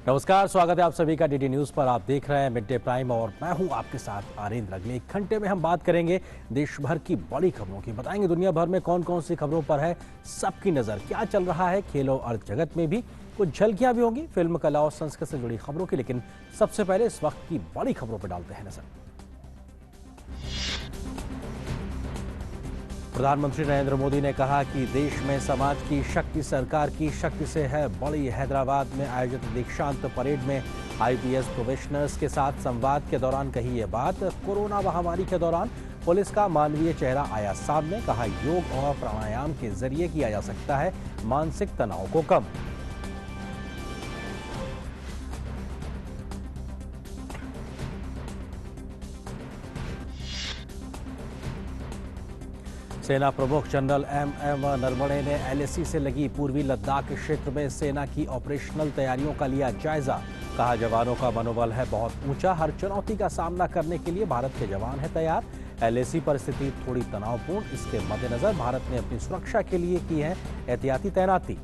नमस्कार, स्वागत है आप सभी का डीडी न्यूज पर। आप देख रहे हैं मिड डे प्राइम और मैं हूं आपके साथ आरिंद्र। अगले 1 घंटे में हम बात करेंगे देश भर की बड़ी खबरों की, बताएंगे दुनिया भर में कौन कौन सी खबरों पर है सबकी नजर, क्या चल रहा है खेलों और जगत में भी कुछ झलकियां भी होंगी फिल्म, कला और संस्कृति से जुड़ी खबरों की। लेकिन सबसे पहले इस वक्त की बड़ी खबरों पर डालते हैं नजर। प्रधानमंत्री नरेंद्र मोदी ने कहा कि देश में समाज की शक्ति सरकार की शक्ति से है बड़ी। हैदराबाद में आयोजित दीक्षांत परेड में आईपीएस प्रोबेशनर्स के साथ संवाद के दौरान कही ये बात। कोरोना महामारी के दौरान पुलिस का मानवीय चेहरा आया सामने, कहा योग और प्राणायाम के जरिए किया जा सकता है मानसिक तनाव को कम। सेना प्रमुख जनरल एम नरवणे ने एलएसी से लगी पूर्वी लद्दाख क्षेत्र में सेना की ऑपरेशनल तैयारियों का लिया जायजा। कहा जवानों का मनोबल है बहुत ऊंचा, हर चुनौती का सामना करने के लिए भारत के जवान है तैयार। एलएसी पर स्थिति थोड़ी तनावपूर्ण, इसके मद्देनजर भारत ने अपनी सुरक्षा के लिए की है एहतियाती तैनाती।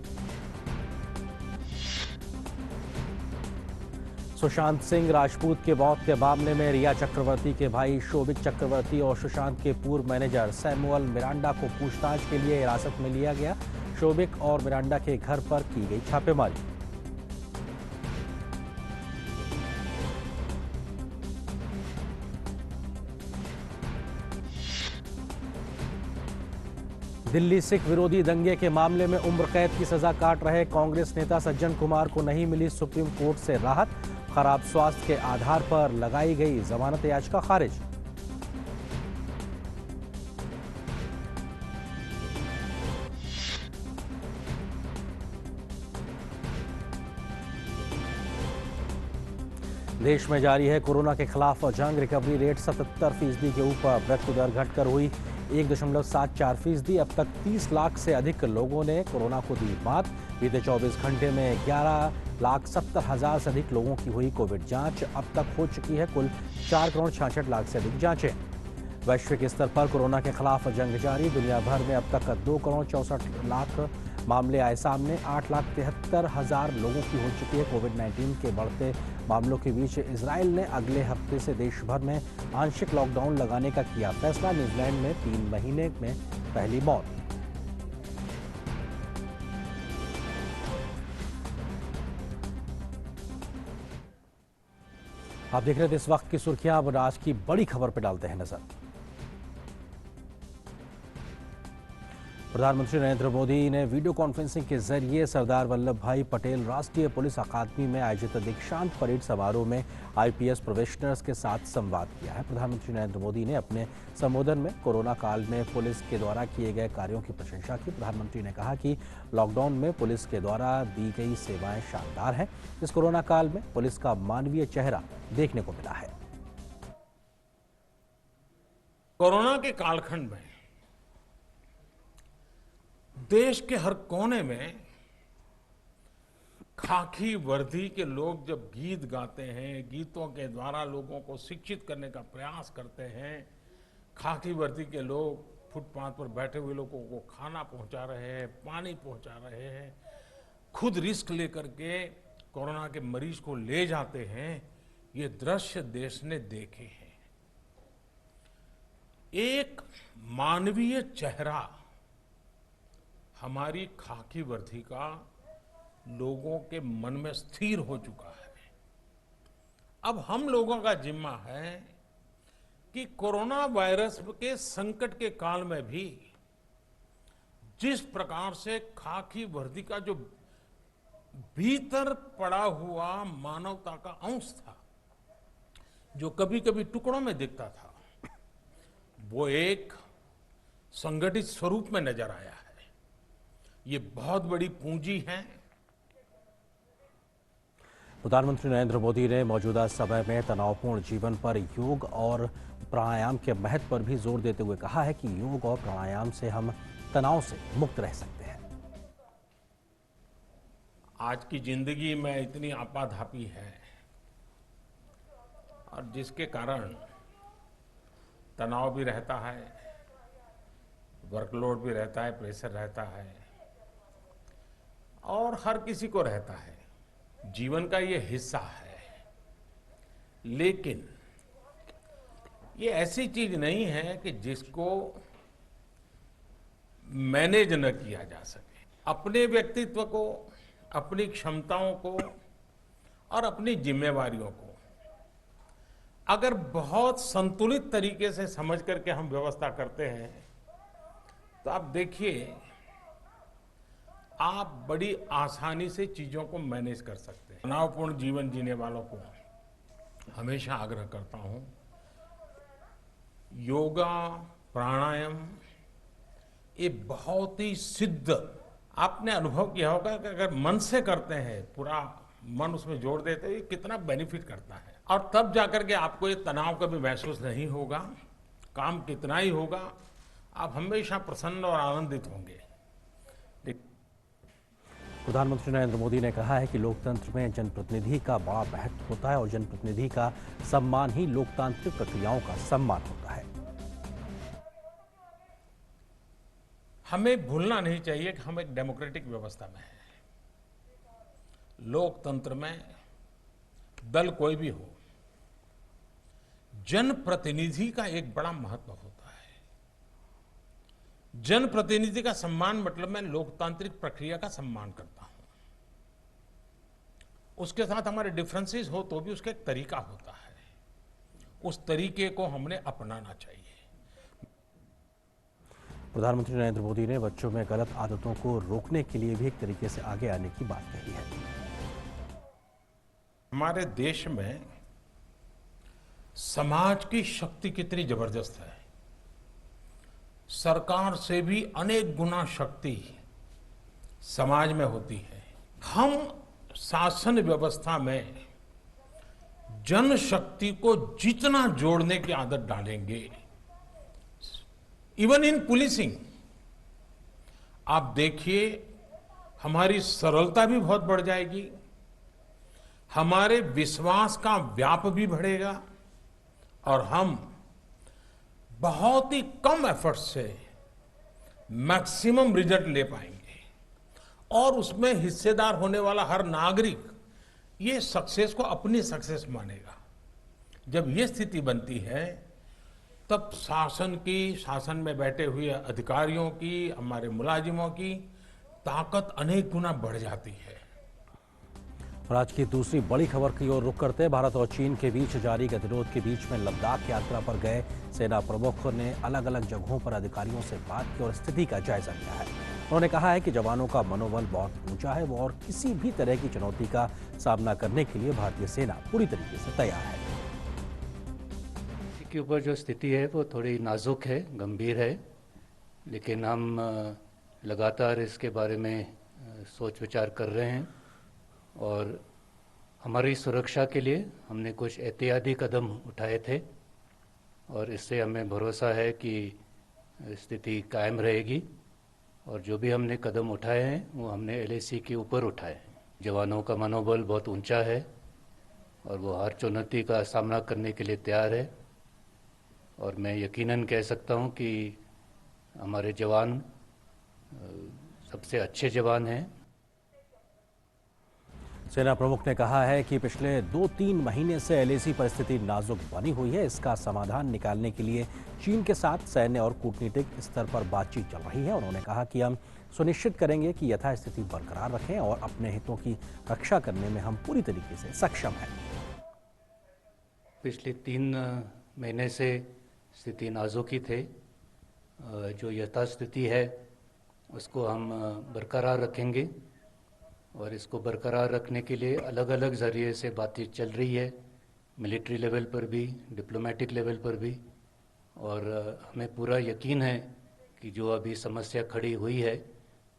सुशांत सिंह राजपूत के मौत के मामले में रिया चक्रवर्ती के भाई शोभिक चक्रवर्ती और सुशांत के पूर्व मैनेजर सैमुअल मिरांडा को पूछताछ के लिए हिरासत में लिया गया। शोभिक और मिरांडा के घर पर की गई छापेमारी। दिल्ली सिख विरोधी दंगे के मामले में उम्र कैद की सजा काट रहे कांग्रेस नेता सज्जन कुमार को नहीं मिली सुप्रीम कोर्ट से राहत। खराब स्वास्थ्य के आधार पर लगाई गई जमानत याचिका खारिज। देश में जारी है कोरोना के खिलाफ जंग। रिकवरी रेट 77% के ऊपर, मृत्यु दर घटकर हुई 1.74%। अब तक 30 लाख से अधिक लोगों ने कोरोना को दी मात। बीते 24 घंटे में 11,70,000 से अधिक लोगों की हुई कोविड जांच। अब तक हो चुकी है कुल 4,66,00,000 से अधिक जांचें। वैश्विक स्तर पर कोरोना के खिलाफ जंग जारी। दुनिया भर में अब तक 2,64,00,000 मामले आए सामने। 8,73,000 लोगों की हो चुकी है कोविड-19 के बढ़ते मामलों के बीच इजराइल ने अगले हफ्ते से देश भर में आंशिक लॉकडाउन लगाने का किया फैसला। न्यूजीलैंड में 3 महीने में पहली मौत। आप देख रहे थे इस वक्त की सुर्खियां। अब आज की बड़ी खबर पर डालते हैं नजर। प्रधानमंत्री नरेंद्र मोदी ने वीडियो कॉन्फ्रेंसिंग के जरिए सरदार वल्लभ भाई पटेल राष्ट्रीय पुलिस अकादमी में आयोजित दीक्षांत परेड समारोह में आईपीएस प्रोबेशनर्स के साथ संवाद किया है। प्रधानमंत्री नरेंद्र मोदी ने अपने संबोधन में कोरोना काल में पुलिस के द्वारा किए गए कार्यों की प्रशंसा की। प्रधानमंत्री ने कहा कि लॉकडाउन में पुलिस के द्वारा दी गई सेवाएं शानदार हैं। इस कोरोना काल में पुलिस का मानवीय चेहरा देखने को मिला है। कोरोना के कालखंड में देश के हर कोने में खाकी वर्दी के लोग जब गीत गाते हैं, गीतों के द्वारा लोगों को शिक्षित करने का प्रयास करते हैं, खाकी वर्दी के लोग फुटपाथ पर बैठे हुए लोगों को खाना पहुंचा रहे हैं, पानी पहुंचा रहे हैं, खुद रिस्क लेकर के कोरोना के मरीज को ले जाते हैं, ये दृश्य देश ने देखे हैं। एक मानवीय चेहरा हमारी खाकी वर्दी का लोगों के मन में स्थिर हो चुका है। अब हम लोगों का जिम्मा है कि कोरोना वायरस के संकट के काल में भी जिस प्रकार से खाकी वर्दी का जो भीतर पड़ा हुआ मानवता का अंश था, जो कभी कभी टुकड़ों में दिखता था, वो एक संगठित स्वरूप में नजर आया है। ये बहुत बड़ी पूंजी है। प्रधानमंत्री नरेंद्र मोदी ने मौजूदा समय में तनावपूर्ण जीवन पर योग और प्राणायाम के महत्व पर भी जोर देते हुए कहा है कि योग और प्राणायाम से हम तनाव से मुक्त रह सकते हैं। आज की जिंदगी में इतनी आपाधापी है और जिसके कारण तनाव भी रहता है, वर्कलोड भी रहता है, प्रेशर रहता है और हर किसी को रहता है। जीवन का ये हिस्सा है, लेकिन ये ऐसी चीज नहीं है कि जिसको मैनेज न किया जा सके। अपने व्यक्तित्व को, अपनी क्षमताओं को और अपनी जिम्मेवारियों को अगर बहुत संतुलित तरीके से समझ करके हम व्यवस्था करते हैं तो आप देखिए, आप बड़ी आसानी से चीजों को मैनेज कर सकते हैं। तनावपूर्ण जीवन जीने वालों को हमेशा आग्रह करता हूं, योगा, प्राणायाम ये बहुत ही सिद्ध, आपने अनुभव किया होगा कि अगर मन से करते हैं, पूरा मन उसमें जोड़ देते हैं, ये कितना बेनिफिट करता है। और तब जाकर के आपको ये तनाव कभी महसूस नहीं होगा, काम कितना ही होगा, आप हमेशा प्रसन्न और आनंदित होंगे। प्रधानमंत्री नरेंद्र मोदी ने कहा है कि लोकतंत्र में जनप्रतिनिधि का बड़ा महत्व होता है और जनप्रतिनिधि का सम्मान ही लोकतांत्रिक प्रक्रियाओं का सम्मान होता है। हमें भूलना नहीं चाहिए कि हम एक डेमोक्रेटिक व्यवस्था में हैं। लोकतंत्र में दल कोई भी हो, जनप्रतिनिधि का एक बड़ा महत्व होता है। जनप्रतिनिधि का सम्मान मतलब मैं लोकतांत्रिक प्रक्रिया का सम्मान करता हूं। उसके साथ हमारे डिफरेंसेस हो तो भी उसका एक तरीका होता है, उस तरीके को हमने अपनाना चाहिए। प्रधानमंत्री नरेंद्र मोदी ने बच्चों में गलत आदतों को रोकने के लिए भी एक तरीके से आगे आने की बात कही है। हमारे देश में समाज की शक्ति कितनी जबरदस्त है। सरकार से भी अनेक गुना शक्ति समाज में होती है। हम शासन व्यवस्था में जनशक्ति को जितना जोड़ने की आदत डालेंगे, इवन इन पुलिसिंग, आप देखिए हमारी सरलता भी बहुत बढ़ जाएगी, हमारे विश्वास का व्याप भी बढ़ेगा और हम बहुत ही कम एफर्ट से मैक्सिमम रिजल्ट ले पाएंगे। और उसमें हिस्सेदार होने वाला हर नागरिक ये सक्सेस को अपनी सक्सेस मानेगा। जब ये स्थिति बनती है तब शासन में बैठे हुए अधिकारियों की, हमारे मुलाजिमों की ताकत अनेक गुना बढ़ जाती है। और आज की दूसरी बड़ी खबर की ओर रुख करते हैं। भारत और चीन के बीच जारी गतिरोध के बीच में लद्दाख यात्रा पर गए सेना प्रमुख ने अलग अलग जगहों पर अधिकारियों से बात की और स्थिति का जायजा लिया है। उन्होंने कहा है कि जवानों का मनोबल बहुत ऊंचा है और किसी भी तरह की चुनौती का सामना करने के लिए भारतीय सेना पूरी तरीके से तैयार है। के ऊपर जो स्थिति है वो थोड़ी नाजुक है, गंभीर है, लेकिन हम लगातार इसके बारे में सोच विचार कर रहे हैं और हमारी सुरक्षा के लिए हमने कुछ एहतियाती कदम उठाए थे और इससे हमें भरोसा है कि स्थिति कायम रहेगी। और जो भी हमने कदम उठाए हैं वो हमने एलएसी के ऊपर उठाए हैं। जवानों का मनोबल बहुत ऊंचा है और वो हर चुनौती का सामना करने के लिए तैयार है और मैं यकीनन कह सकता हूं कि हमारे जवान सबसे अच्छे जवान हैं। सेना प्रमुख ने कहा है कि पिछले 2-3 महीने से एलएसी परिस्थिति नाजुक बनी हुई है। इसका समाधान निकालने के लिए चीन के साथ सैन्य और कूटनीतिक स्तर पर बातचीत चल रही है। उन्होंने कहा कि हम सुनिश्चित करेंगे कि यथास्थिति बरकरार रखें और अपने हितों की रक्षा करने में हम पूरी तरीके से सक्षम हैं। पिछले 3 महीने से स्थिति नाजुक ही थे। जो यथास्थिति है उसको हम बरकरार रखेंगे और इसको बरकरार रखने के लिए अलग अलग जरिए से बातचीत चल रही है, मिलिट्री लेवल पर भी, डिप्लोमेटिक लेवल पर भी। और हमें पूरा यकीन है कि जो अभी समस्या खड़ी हुई है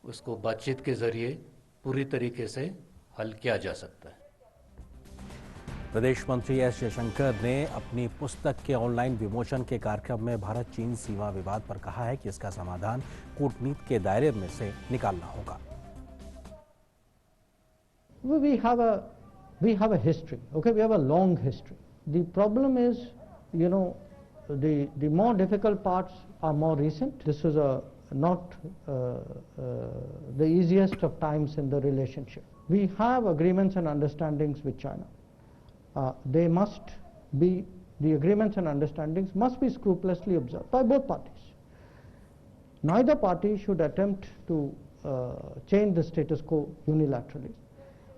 उसको बातचीत के जरिए पूरी तरीके से हल किया जा सकता है। विदेश मंत्री एस जयशंकर ने अपनी पुस्तक के ऑनलाइन विमोचन के कार्यक्रम में भारत चीन सीमा विवाद पर कहा है कि इसका समाधान कूटनीति के दायरे में से निकालना होगा। We have a history. Okay, we have a long history. The problem is, the more difficult parts are more recent. This is a not the easiest of times in the relationship. We have agreements and understandings with China. They must be, the agreements and understandings must be scrupulously observed by both parties. Neither party should attempt to change the status quo unilaterally.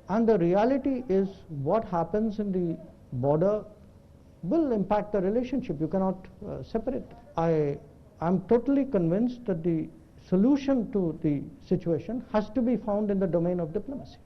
And the reality is what happens in the border will impact the relationship. You cannot separate. I'm totally convinced that the solution to the situation has to be found in the domain of diplomacy.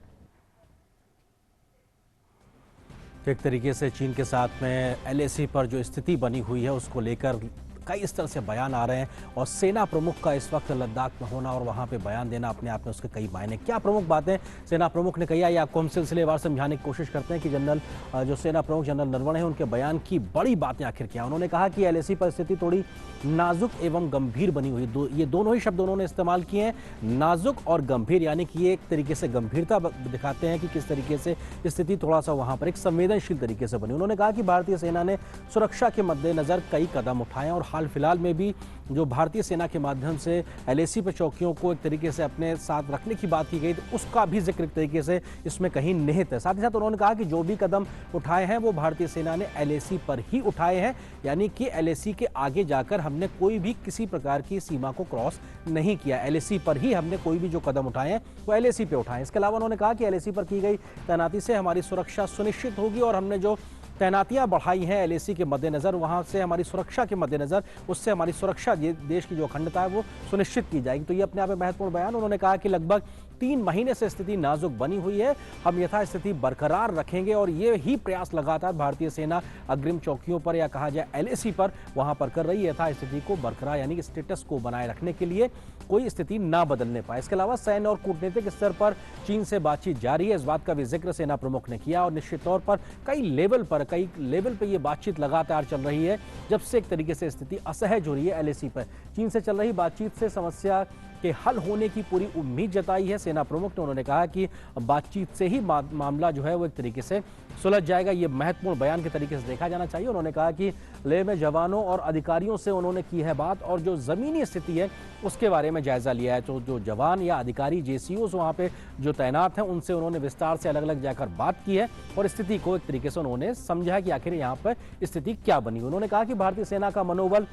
एक तरीके से चीन के साथ में LAC पर जो स्थिति बनी हुई है उसको लेकर कई स्तर से बयान आ रहे हैं और सेना प्रमुख का इस वक्त लद्दाख में होना और वहां पे बयान देना अपने आप में उसके कई मायने। क्या प्रमुख बातें सेना प्रमुख ने कही है आपको हम सिलसिलेवार समझाने की कोशिश करते हैं कि जनरल जो सेना प्रमुख जनरल नरवणे हैं उनके बयान की बड़ी बातें आखिर क्या। उन्होंने कहा कि LAC पर स्थिति थोड़ी नाजुक एवं गंभीर बनी हुई। ये दोनों ही शब्द उन्होंने इस्तेमाल किए हैं, नाजुक और गंभीर, यानी कि ये एक तरीके से गंभीरता दिखाते हैं कि किस तरीके से स्थिति थोड़ा सा वहां पर एक संवेदनशील तरीके से बनी। उन्होंने कहा कि भारतीय सेना ने सुरक्षा के मद्देनजर कई कदम उठाए और हाल फिलहाल में भी जो भारतीय सेना के माध्यम से LAC पर चौकियों को एक तरीके से अपने साथ रखने की बात की गई तो उसका भी जिक्र एक तरीके से इसमें कहीं निहित है। साथ ही साथ उन्होंने कहा कि जो भी कदम उठाए हैं वो भारतीय सेना ने LAC पर ही उठाए हैं, यानी कि LAC के आगे जाकर हमने कोई भी किसी प्रकार की सीमा को क्रॉस नहीं किया। LAC पर ही हमने कोई भी जो कदम उठाए हैं वो LAC पे उठाए। इसके अलावा उन्होंने कहा कि LAC पर की गई तैनाती से हमारी सुरक्षा सुनिश्चित होगी और हमने जो तैनातियां बढ़ाई हैं LAC के मद्देनजर, वहां से हमारी सुरक्षा के मद्देनजर उससे हमारी सुरक्षा देश की जो अखंडता है वो सुनिश्चित की जाएगी। तो ये अपने आप में महत्वपूर्ण बयान। उन्होंने कहा कि लगभग 3 महीने से स्थिति नाजुक बनी हुई है, हम यथास्थिति बरकरार रखेंगे और ये ही प्रयास लगातार भारतीय सेना अग्रिम चौकियों पर या कहा जाए LAC पर वहां पर कर रही है यथास्थिति को बरकरार यानी कि स्टेटस को बनाए रखने के लिए कोई स्थिति ना बदलने पाए। इसके अलावा सैन्य और कूटनीतिक स्तर पर चीन से बातचीत जारी है, इस बात का भी जिक्र सेना प्रमुख ने किया और निश्चित तौर पर कई लेवल पर ये बातचीत लगातार चल रही है जब से एक तरीके से स्थिति असहज हो रही है LAC पर। चीन से चल रही बातचीत से समस्या के हल होने की पूरी उम्मीद जताई है सेना प्रमुख ने। उन्होंने कहा कि बातचीत से ही मामला जो है वो एक तरीके से सुलझ जाएगा, ये महत्वपूर्ण बयान के तरीके से देखा जाना चाहिए। उन्होंने कहा कि लेह में जवानों और अधिकारियों से उन्होंने की है बात और जो जमीनी स्थिति है उसके बारे में जायजा लिया है। तो जो जवान या अधिकारी JCOs वहां पे जो तैनात हैं उनसे उन्होंने विस्तार से अलग अलग जाकर बात की है और स्थिति को एक तरीके से उन्होंने समझा कि आखिर यहाँ पर स्थिति क्या बनी। उन्होंने कहा कि भारतीय सेना का मनोबल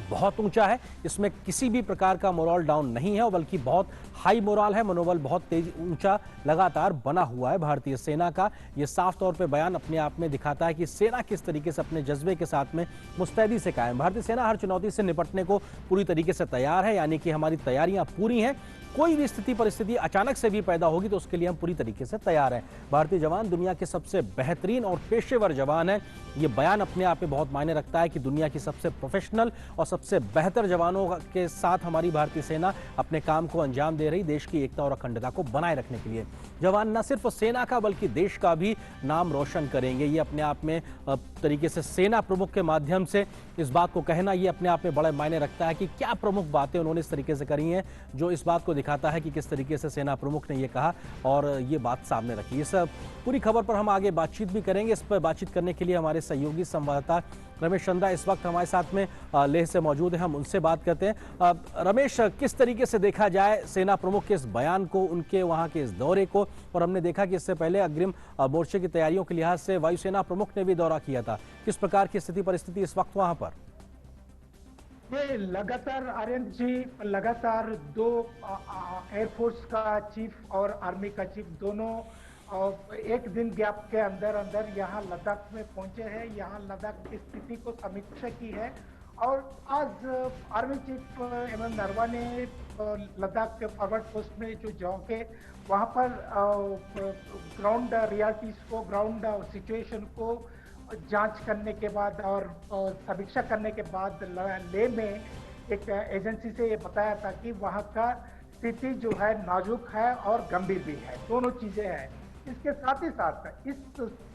बहुत ऊंचा है, इसमें किसी भी प्रकार का मोरल डाउन नहीं है बल्कि बहुत हाई मोरल है, मनोबल बहुत तेज ऊंचा लगातार बना हुआ है भारतीय सेना का। ये साफ तौर पे बयान अपने आप में दिखाता है कि सेना किस तरीके से अपने जज्बे के साथ में मुस्तैदी से कायम। भारतीय सेना हर चुनौती से निपटने को पूरी तरीके से तैयार है, यानी कि हमारी तैयारियां पूरी हैं। कोई भी स्थिति परिस्थिति अचानक से भी पैदा होगी तो उसके लिए हम पूरी तरीके से तैयार हैं। भारतीय जवान दुनिया के सबसे बेहतरीन और पेशेवर जवान हैं। ये बयान अपने आप में बहुत मायने रखता है कि दुनिया की सबसे प्रोफेशनल और सबसे बेहतर जवानों के साथ हमारी भारतीय सेना अपने काम को अंजाम दे रही, देश की एकता और अखंडता को बनाए रखने के लिए। जवान न सिर्फ सेना का बल्कि देश का भी नाम रोशन करेंगे। ये अपने आप में तरीके से सेना प्रमुख के माध्यम से इस बात को कहना ये अपने आप में बड़े मायने रखता है कि क्या प्रमुख बातें उन्होंने इस तरीके से करी हैं जो इस बात को दिखाता है कि किस तरीके से सेना प्रमुख ने ये कहा और ये बात सामने रखी। इस पूरी खबर पर हम आगे बातचीत भी करेंगे। इस पर बातचीत करने के लिए हमारे सहयोगी संवाददाता रमेश चंद्रा इस वक्त हमारे साथ में लेह से मौजूद है, हम उनसे बात करते हैं। रमेश, किस तरीके से देखा जाए सेना प्रमुख के इस बयान को, उनके वहां के इस दौरे को, और हमने देखा कि इससे पहले अग्रिम मोर्चे की तैयारियों के लिहाज से वायुसेना प्रमुख ने भी दौरा किया था, किस प्रकार की स्थिति परिस्थिति इस वक्त वहां पर? ये लगातार आर्यन जी लगातार 2 एयरफोर्स का चीफ और आर्मी का चीफ दोनों एक दिन गैप के अंदर अंदर यहाँ लद्दाख में पहुंचे हैं। यहाँ लद्दाख की स्थिति को समीक्षा की है और आज army chief MM Naravane Ladakh के फॉरवर्ड पोस्ट में जो जाके वहाँ पर ग्राउंड रियलिटीज को, ग्राउंड सिचुएशन को जांच करने के बाद और समीक्षा करने के बाद लेह में एक एजेंसी से ये बताया था कि वहाँ का स्थिति जो है नाजुक है और गंभीर भी है, दोनों चीजें हैं। इसके साथ ही साथ इस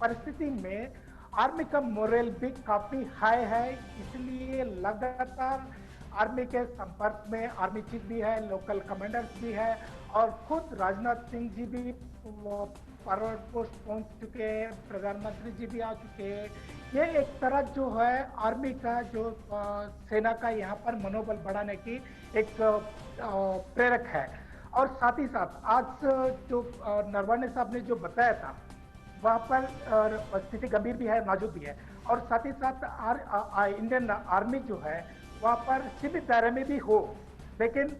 परिस्थिति में आर्मी का मोरल भी काफी हाई है, इसलिए लगातार आर्मी के संपर्क में आर्मी चीफ भी है, लोकल कमांडर्स भी है और खुद राजनाथ सिंह जी भी फॉरवर्ड पोस्ट पहुंच चुके हैं, प्रधानमंत्री जी भी आ चुके हैं। ये एक तरह जो है आर्मी का जो सेना का यहाँ पर मनोबल बढ़ाने की एक प्रेरक है। और साथ ही साथ आज जो नरवणे साहब ने जो बताया था, वहां पर स्थिति गंभीर भी है, नाजुक भी है। और साथ ही साथ इंडियन आर्मी जो है वहां पर सीमित दायरे में भी हो, लेकिन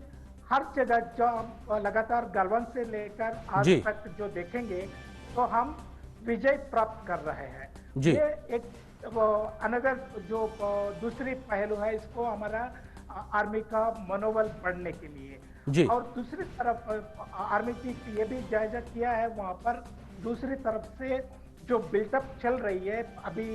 हर जगह जो हम लगातार गलवान से लेकर आज जी। तक जो देखेंगे तो हम विजय प्राप्त कर रहे हैं। जी। ये एक अनदर जो दूसरी पहलू है, इसको हमारा आर्मी का मनोबल बढ़ने के लिए। जी। और दूसरी तरफ आर्मी चीफ ये भी जायजा किया है वहां पर, दूसरी तरफ से जो बिल्डअप चल रही है अभी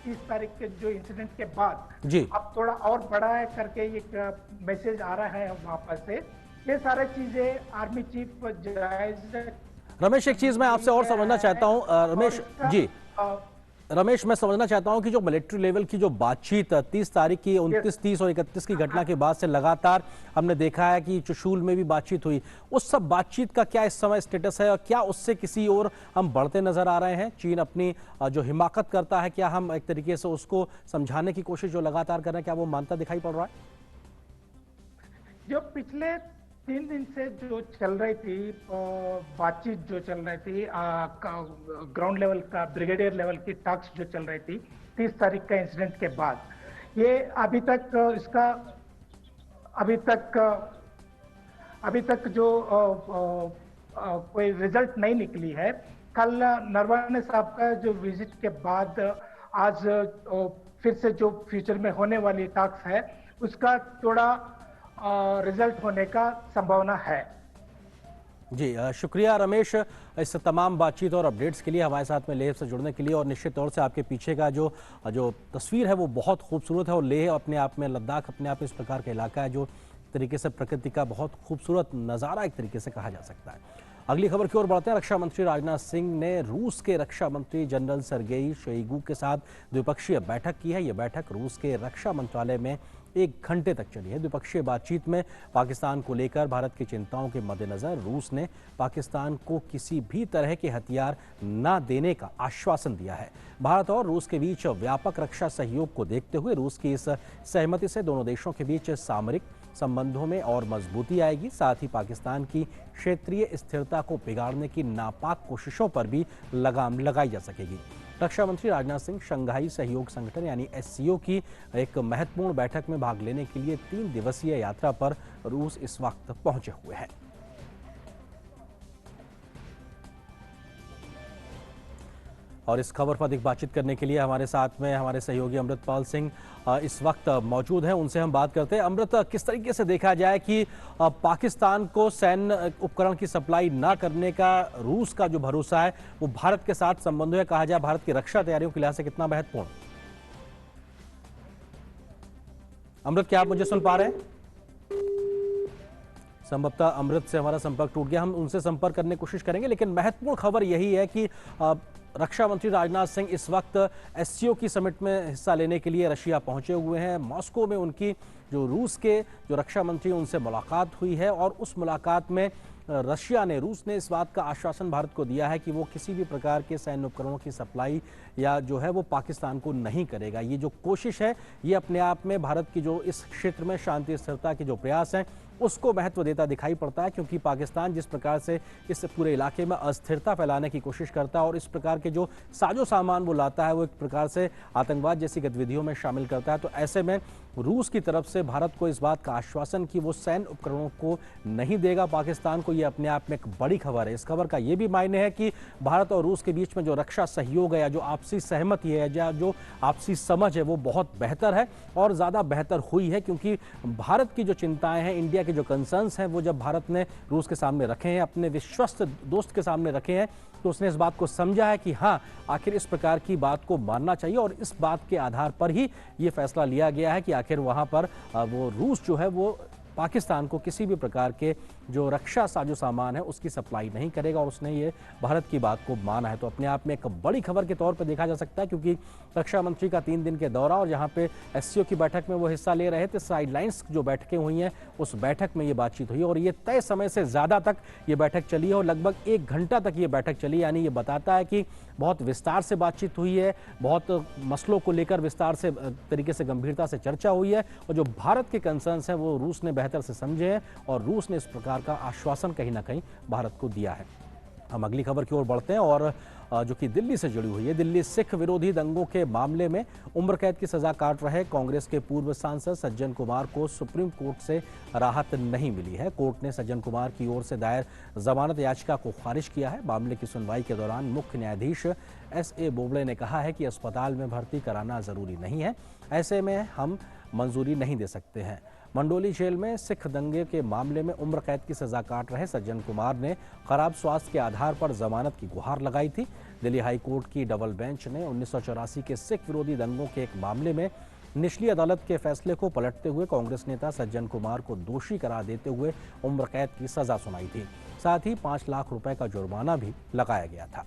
30 तारीख के जो इंसिडेंट के बाद, जी। अब थोड़ा और बड़ा है करके एक मैसेज आ रहा है वहां पर से। ये सारे चीजें आर्मी चीफ जायजा। रमेश, एक चीज मैं आपसे और समझना चाहता हूं, रमेश जी, रमेश मैं समझना चाहता हूं कि जो मिलिट्री लेवल की जो बातचीत 30 तारीख की, 29, 30 और 31 की घटना के बाद से लगातार हमने देखा है कि चुशूल में भी बातचीत हुई, उस सब बातचीत का क्या इस समय स्टेटस है और क्या उससे किसी और हम बढ़ते नजर आ रहे हैं? चीन अपनी जो हिमाकत करता है, क्या हम एक तरीके से उसको समझाने की कोशिश जो लगातार कर रहे हैं, क्या वो मानता दिखाई पड़ रहा है? जो पिछले 3 दिन से जो चल रही थी बातचीत, जो चल रही थी ग्राउंड लेवल का, ब्रिगेडियर लेवल की टॉक्स जो चल रही थी 30 तारीख का इंसिडेंट के बाद, ये अभी तक जो कोई रिजल्ट नहीं निकली है। कल नरवणे साहब का जो विजिट के बाद आज फिर से जो फ्यूचर में होने वाली टॉक्स है उसका थोड़ा रिजल्ट होने का संभावना है। जी, शुक्रिया रमेश इस तमाम बातचीत और अपडेट्स के लिए, हमारे साथ में लेह से जुड़ने के लिए। और निश्चित तौर से आपके पीछे का जो तस्वीर है वो बहुत खूबसूरत है, और लेह अपने आप में, लद्दाख अपने आप में इस प्रकार का इलाका है जो तरीके से प्रकृति का बहुत खूबसूरत नज़ारा एक तरीके से कहा जा सकता है। अगली खबर की ओर बढ़ते हैं। रक्षा मंत्री राजनाथ सिंह ने रूस के रक्षा मंत्री जनरल सर्गेई शोइगु के साथ द्विपक्षीय बैठक की है। यह बैठक रूस के रक्षा मंत्रालय में 1 घंटे तक चली है। द्विपक्षीय बातचीत में पाकिस्तान को लेकर भारत की चिंताओं के मद्देनजर रूस ने पाकिस्तान को किसी भी तरह के हथियार न देने का आश्वासन दिया है। भारत और रूस के बीच व्यापक रक्षा सहयोग को देखते हुए रूस की इस सहमति से दोनों देशों के बीच सामरिक संबंधों में और मजबूती आएगी। साथ ही पाकिस्तान की क्षेत्रीय स्थिरता को बिगाड़ने की नापाक कोशिशों पर भी लगाम लगाई जा सकेगी। रक्षा मंत्री राजनाथ सिंह शंघाई सहयोग संगठन यानी एससीओ की एक महत्वपूर्ण बैठक में भाग लेने के लिए 3 दिवसीय यात्रा पर रूस इस वक्त पहुंचे हुए हैं। और इस खबर पर अधिक बातचीत करने के लिए हमारे साथ में हमारे सहयोगी अमृतपाल सिंह इस वक्त मौजूद हैं, उनसे हम बात करते हैं। अमृत, किस तरीके से देखा जाए कि पाकिस्तान को सैन्य उपकरण की सप्लाई ना करने का रूस का जो भरोसा है वो भारत के साथ संबंधों में, कहा जाए भारत की रक्षा तैयारियों के लिहाज से कितना महत्वपूर्ण? अमृत, क्या आप मुझे सुन पा रहे हैं? संभवतः अमृत से हमारा संपर्क टूट गया, हम उनसे संपर्क करने की कोशिश करेंगे। लेकिन महत्वपूर्ण खबर यही है कि रक्षा मंत्री राजनाथ सिंह इस वक्त एससीओ की समिट में हिस्सा लेने के लिए रशिया पहुंचे हुए हैं। मॉस्को में उनकी जो रूस के जो रक्षा मंत्री उनसे मुलाकात हुई है, और उस मुलाकात में रूस ने इस बात का आश्वासन भारत को दिया है कि वो किसी भी प्रकार के सैन्य उपकरणों की सप्लाई या जो है वो पाकिस्तान को नहीं करेगा। ये जो कोशिश है ये अपने आप में भारत की जो इस क्षेत्र में शांति स्थिरता के जो प्रयास हैं उसको महत्व देता दिखाई पड़ता है, क्योंकि पाकिस्तान जिस प्रकार से इस पूरे इलाके में अस्थिरता फैलाने की कोशिश करता है और इस प्रकार के जो साजो सामान वो लाता है वो एक प्रकार से आतंकवाद जैसी गतिविधियों में शामिल करता है। तो ऐसे में रूस की तरफ से भारत को इस बात का आश्वासन कि वो सैन्य उपकरणों को नहीं देगा पाकिस्तान को, ये अपने आप में एक बड़ी खबर है। इस खबर का ये भी मायने है कि भारत और रूस के बीच में जो रक्षा सहयोग है या जो आपसी सहमति है या जो आपसी समझ है वो बहुत बेहतर है और ज़्यादा बेहतर हुई है, क्योंकि भारत की जो चिंताएं हैं, इंडिया के जो कंसर्न्स हैं, वो जब भारत ने रूस के सामने रखे हैं, अपने विश्वस्त दोस्त के सामने रखे हैं, तो उसने इस बात को समझा है कि हाँ आखिर इस प्रकार की बात को मानना चाहिए। और इस बात के आधार पर ही ये फैसला लिया गया है कि आखिर वहाँ पर वो रूस जो है वो पाकिस्तान को किसी भी प्रकार के जो रक्षा साजो सामान है उसकी सप्लाई नहीं करेगा, और उसने ये भारत की बात को माना है। तो अपने आप में एक बड़ी खबर के तौर पर देखा जा सकता है, क्योंकि रक्षा मंत्री का 3 दिन के दौरा और जहाँ पे एससीओ की बैठक में वो हिस्सा ले रहे थे, साइडलाइंस जो बैठकें हुई हैं उस बैठक में ये बातचीत हुई और ये तय समय से ज़्यादा तक ये बैठक चली है और लगभग 1 घंटा तक ये बैठक चली। यानी ये बताता है कि बहुत विस्तार से बातचीत हुई है, बहुत मसलों को लेकर विस्तार से तरीके से गंभीरता से चर्चा हुई है, और जो भारत के कंसर्न्स हैं वो रूस ने बेहतर से समझें और रूस ने इस प्रकार का आश्वासन कहीं ना कहीं भारत को दिया है। हम अगली खबर की ओर बढ़ते हैं और जो कि दिल्ली से जुड़ी हुई है। दिल्ली सिख विरोधी दंगों के मामले में उम्र कैद की सजा काट रहे कांग्रेस के पूर्व सांसद सज्जन कुमार को सुप्रीम कोर्ट से राहत नहीं मिली है। कोर्ट ने सज्जन कुमार की ओर से दायर जमानत याचिका को खारिज किया है। मामले की सुनवाई के दौरान मुख्य न्यायाधीश S.A. बोबड़े ने कहा है कि अस्पताल में भर्ती कराना जरूरी नहीं है, ऐसे में हम मंजूरी नहीं दे सकते हैं। मंडोली जेल में सिख दंगे के मामले में उम्र कैद की सजा काट रहे सज्जन कुमार ने खराब स्वास्थ्य के आधार पर जमानत की गुहार लगाई थी। दिल्ली हाई कोर्ट की डबल बेंच ने 1984 के सिख विरोधी दंगों के एक मामले में निचली अदालत के फैसले को पलटते हुए कांग्रेस नेता सज्जन कुमार को दोषी करार देते हुए उम्र कैद की सजा सुनाई थी। साथ ही 5 लाख रुपए का जुर्माना भी लगाया गया था।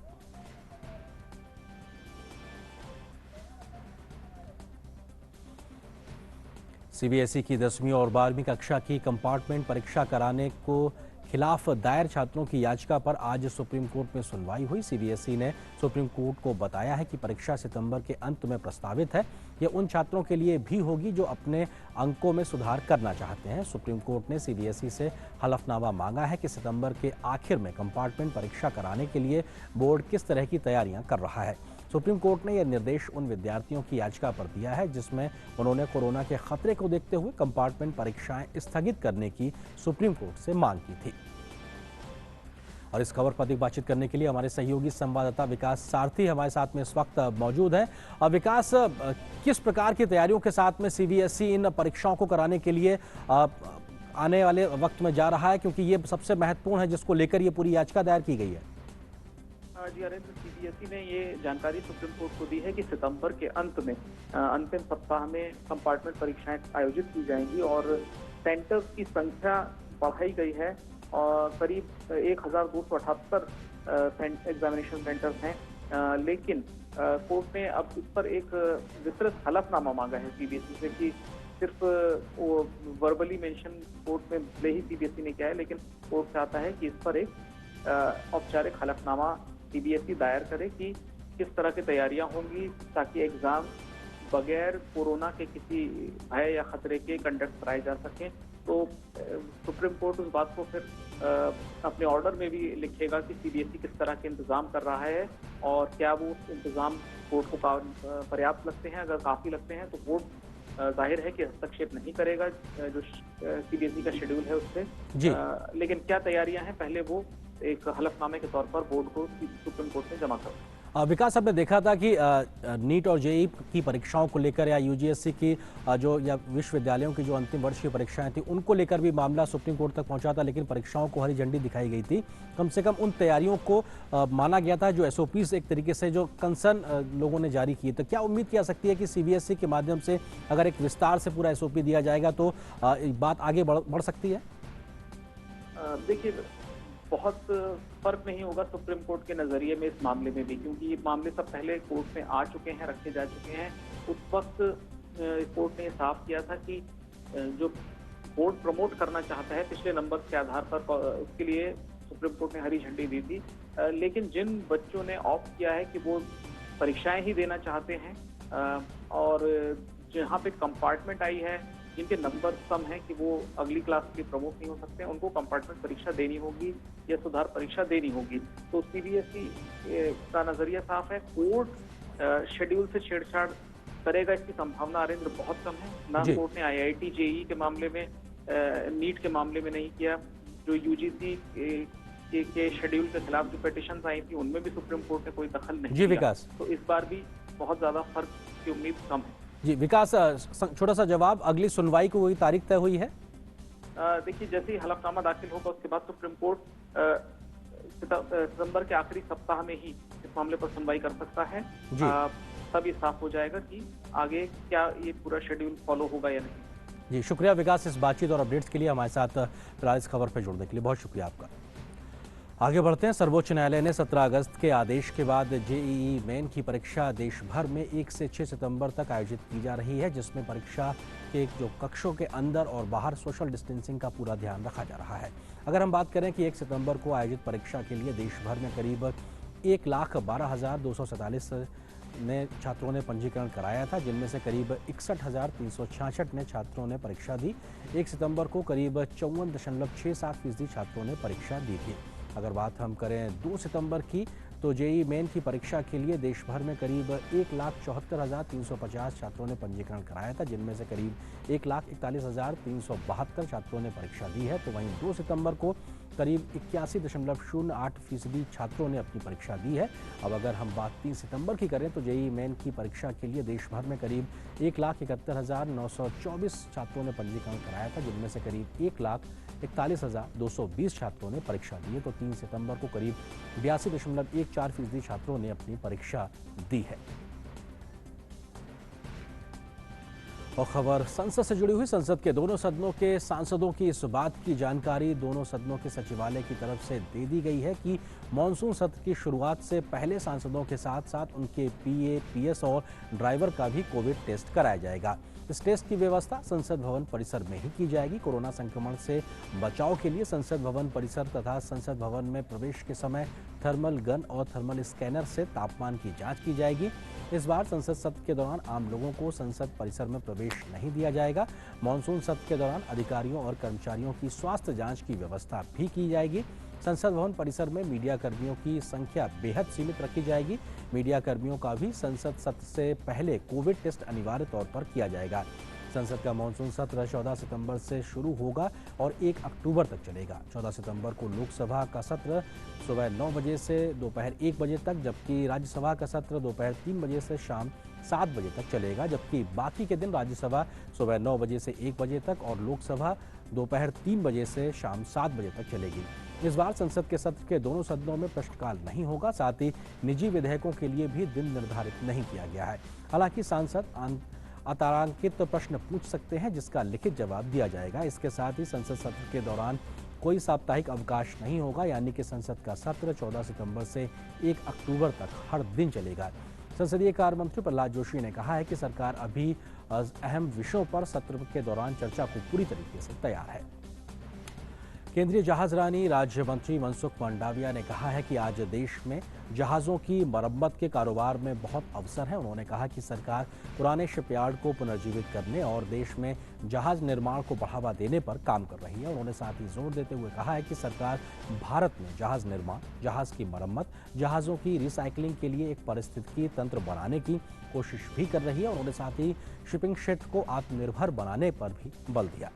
सीबीएसई की 10वीं और 12वीं कक्षा की कंपार्टमेंट परीक्षा कराने को खिलाफ दायर छात्रों की याचिका पर आज सुप्रीम कोर्ट में सुनवाई हुई। सीबीएसई ने सुप्रीम कोर्ट को बताया है कि परीक्षा सितंबर के अंत में प्रस्तावित है। यह उन छात्रों के लिए भी होगी जो अपने अंकों में सुधार करना चाहते हैं। सुप्रीम कोर्ट ने सीबीएसई से हलफनामा मांगा है कि सितंबर के आखिर में कंपार्टमेंट परीक्षा कराने के लिए बोर्ड किस तरह की तैयारियां कर रहा है। सुप्रीम कोर्ट ने यह निर्देश उन विद्यार्थियों की याचिका पर दिया है जिसमें उन्होंने कोरोना के खतरे को देखते हुए कंपार्टमेंट परीक्षाएं स्थगित करने की सुप्रीम कोर्ट से मांग की थी। और इस खबर पर अधिक बातचीत करने के लिए हमारे सहयोगी संवाददाता विकास सारथी हमारे साथ में इस वक्त मौजूद है। विकास, किस प्रकार की तैयारियों के साथ में सीबीएसई इन परीक्षाओं को कराने के लिए आने वाले वक्त में जा रहा है, क्योंकि ये सबसे महत्वपूर्ण है जिसको लेकर ये पूरी याचिका दायर की गई है? जी अरेंद्र, सीबीएसई ने ये जानकारी सुप्रीम कोर्ट को दी है कि सितंबर के अंत में अंतिम सप्ताह में कंपार्टमेंट परीक्षाएं आयोजित की जाएंगी और सेंटर्स की संख्या बढ़ाई गई है और करीब 1278 एग्जामिनेशन सेंटर्स हैं। लेकिन कोर्ट ने अब इस पर एक विस्तृत हलफनामा मांगा है सीबीएसई से कि सिर्फ वो वर्बली मेंशन कोर्ट में भले ही सीबीएसई ने किया है, लेकिन कोर्ट चाहता है कि इस पर एक औपचारिक हलफनामा सीबीएसई दायर करे कि किस तरह की तैयारियां होंगी ताकि एग्जाम बगैर कोरोना के किसी भय या खतरे के कंडक्ट कराए जा सकें। तो सुप्रीम कोर्ट उस बात को फिर अपने ऑर्डर में भी लिखेगा कि सीबीएसई किस तरह के इंतजाम कर रहा है और क्या वो इंतजाम कोर्ट को पर्याप्त लगते हैं। अगर काफी लगते हैं तो कोर्ट जाहिर है कि हस्तक्षेप नहीं करेगा जो सीबीएसई का शेड्यूल है उससे। लेकिन क्या तैयारियां हैं पहले वो एक हलफनामे के तौर पर बोर्ड को सुप्रीम कोर्ट में जमा कर। विकास, हमने देखा था कि नीट और जेईई की परीक्षाओं को लेकर या यूजीएससी की जो या विश्वविद्यालयों की जो अंतिम वर्ष की परीक्षाएं थी उनको लेकर भी मामला सुप्रीम कोर्ट तक पहुंचा था, लेकिन परीक्षाओं को हरी झंडी दिखाई गई थी। कम से कम उन तैयारियों को माना गया था जो एसओपीज एक तरीके से जो कंसर्न लोगों ने जारी किए। तो क्या उम्मीद की जा सकती है कि सीबीएसई के माध्यम से अगर एक विस्तार से पूरा एसओपी दिया जाएगा तो बात आगे बढ़ सकती है? देखिए, बहुत फर्क नहीं होगा सुप्रीम कोर्ट के नजरिए में इस मामले में भी, क्योंकि ये मामले सब पहले कोर्ट में आ चुके हैं, रखे जा चुके हैं। उस वक्त कोर्ट ने साफ किया था कि जो बोर्ड प्रमोट करना चाहता है पिछले नंबर के आधार पर, उसके लिए सुप्रीम कोर्ट ने हरी झंडी दी थी। लेकिन जिन बच्चों ने ऑप्ट किया है कि वो परीक्षाएं ही देना चाहते हैं और जहाँ पे कंपार्टमेंट आई है, जिनके नंबर कम हैं कि वो अगली क्लास के लिए प्रमोट नहीं हो सकते, उनको कंपार्टमेंट परीक्षा देनी होगी या सुधार परीक्षा देनी होगी। तो सीबीएसई का नजरिया साफ है, कोर्ट शेड्यूल से छेड़छाड़ करेगा इसकी संभावना अरेंद्र बहुत कम है। ना कोर्ट ने आईआईटी जेईई के मामले में, नीट के मामले में नहीं किया। जो यूजीसी के शेड्यूल के खिलाफ जो पिटीशन आई थी उनमें भी सुप्रीम कोर्ट ने कोई दखल नहीं किया। विकास, तो इस बार भी बहुत ज्यादा फर्क की उम्मीद कम है। जी विकास, छोटा सा जवाब, अगली सुनवाई को कोई तारीख तय हुई है? देखिए, जैसे ही हलफनामा दाखिल होगा उसके बाद सुप्रीम कोर्ट सितंबर के आखिरी सप्ताह में ही इस मामले पर सुनवाई कर सकता है। तब ये साफ हो जाएगा कि आगे क्या ये पूरा शेड्यूल फॉलो होगा या नहीं। जी शुक्रिया विकास, इस बातचीत और अपडेट्स के लिए हमारे साथ फिलहाल इस खबर पर जुड़ने के लिए बहुत शुक्रिया आपका। आगे बढ़ते हैं। सर्वोच्च न्यायालय ने 17 अगस्त के आदेश के बाद जेईई मेन की परीक्षा देश भर में 1 से 6 सितंबर तक आयोजित की जा रही है, जिसमें परीक्षा के जो कक्षों के अंदर और बाहर सोशल डिस्टेंसिंग का पूरा ध्यान रखा जा रहा है। अगर हम बात करें कि 1 सितंबर को आयोजित परीक्षा के लिए देश भर में करीब 1,12,247 ने छात्रों ने पंजीकरण कराया था, जिनमें से करीब 61,366 ने छात्रों ने परीक्षा दी। 1 सितंबर को करीब 54.67% छात्रों ने परीक्षा दी थी। अगर बात हम करें 2 सितंबर की, तो जेईई मेन की परीक्षा के लिए देश भर में करीब 1,74,350 छात्रों ने पंजीकरण कराया था, जिनमें से करीब 1,41,372 छात्रों ने परीक्षा दी है। तो वहीं 2 सितंबर को करीब 81.08% छात्रों ने अपनी परीक्षा दी है। अब अगर हम बात 3 सितंबर की करें, तो जेईई मेन की परीक्षा के लिए देश भर में करीब 1,71,924 छात्रों ने पंजीकरण कराया था, जिनमें से करीब 1,41,220 छात्रों ने परीक्षा दी है। तो 3 सितंबर को करीब 82.14% छात्रों ने अपनी परीक्षा दी है। और खबर संसद से जुड़ी हुई। संसद के दोनों सदनों के सांसदों की इस बात की जानकारी दोनों सदनों के सचिवालय की तरफ से दे दी गई है कि मॉनसून सत्र की शुरुआत से पहले सांसदों के साथ साथ उनके पीए, पीएस और ड्राइवर का भी कोविड टेस्ट कराया जाएगा। इस टेस्ट की व्यवस्था संसद भवन परिसर में ही की जाएगी। कोरोना संक्रमण से बचाव के लिए संसद भवन परिसर तथा संसद भवन में प्रवेश के समय थर्मल गन और थर्मल स्कैनर से तापमान की जांच की जाएगी। इस बार संसद सत्र के दौरान आम लोगों को संसद परिसर में प्रवेश नहीं दिया जाएगा। मॉनसून सत्र के दौरान अधिकारियों और कर्मचारियों की स्वास्थ्य जांच की व्यवस्था भी की जाएगी। संसद भवन परिसर में मीडिया कर्मियों की संख्या बेहद सीमित रखी जाएगी। मीडिया कर्मियों का भी संसद सत्र से पहले कोविड टेस्ट अनिवार्य तौर पर किया जाएगा। संसद का मानसून सत्र 14 सितंबर से शुरू होगा और 1 अक्टूबर तक चलेगा। 14 सितंबर को लोकसभा का सत्र सुबह 9 बजे से दोपहर 1 बजे तक, जबकि राज्यसभा का सत्र दोपहर 3 बजे से शाम 7 बजे तक चलेगा। जबकि बाकी के दिन राज्यसभा सुबह 9 बजे से 1 बजे तक और लोकसभा दोपहर 3 बजे से शाम 7 बजे तक चलेगी। इस बार संसद के सत्र के दोनों सदनों में प्रश्नकाल नहीं होगा। साथ ही निजी विधेयकों के लिए भी दिन निर्धारित नहीं किया गया है। हालांकि सांसद अतारांकित प्रश्न पूछ सकते हैं, जिसका लिखित जवाब दिया जाएगा। इसके साथ ही संसद सत्र के दौरान कोई साप्ताहिक अवकाश नहीं होगा, यानी कि संसद का सत्र 14 सितंबर से 1 अक्टूबर तक हर दिन चलेगा। संसदीय कार्य मंत्री प्रहलाद जोशी ने कहा है कि सरकार अभी अहम विषयों पर सत्र के दौरान चर्चा को पूरी तरीके से तैयार है। केंद्रीय जहाजरानी राज्य मंत्री मनसुख मंडाविया ने कहा है कि आज देश में जहाज़ों की मरम्मत के कारोबार में बहुत अवसर है। उन्होंने कहा कि सरकार पुराने शिपयार्ड को पुनर्जीवित करने और देश में जहाज निर्माण को बढ़ावा देने पर काम कर रही है। उन्होंने साथ ही जोर देते हुए कहा है कि सरकार भारत में जहाज निर्माण, जहाज की मरम्मत, जहाज़ों की रिसाइकलिंग के लिए एक पारिस्थितिकी तंत्र बनाने की कोशिश भी कर रही है। उन्होंने साथ ही शिपिंग क्षेत्र को आत्मनिर्भर बनाने पर भी बल दिया।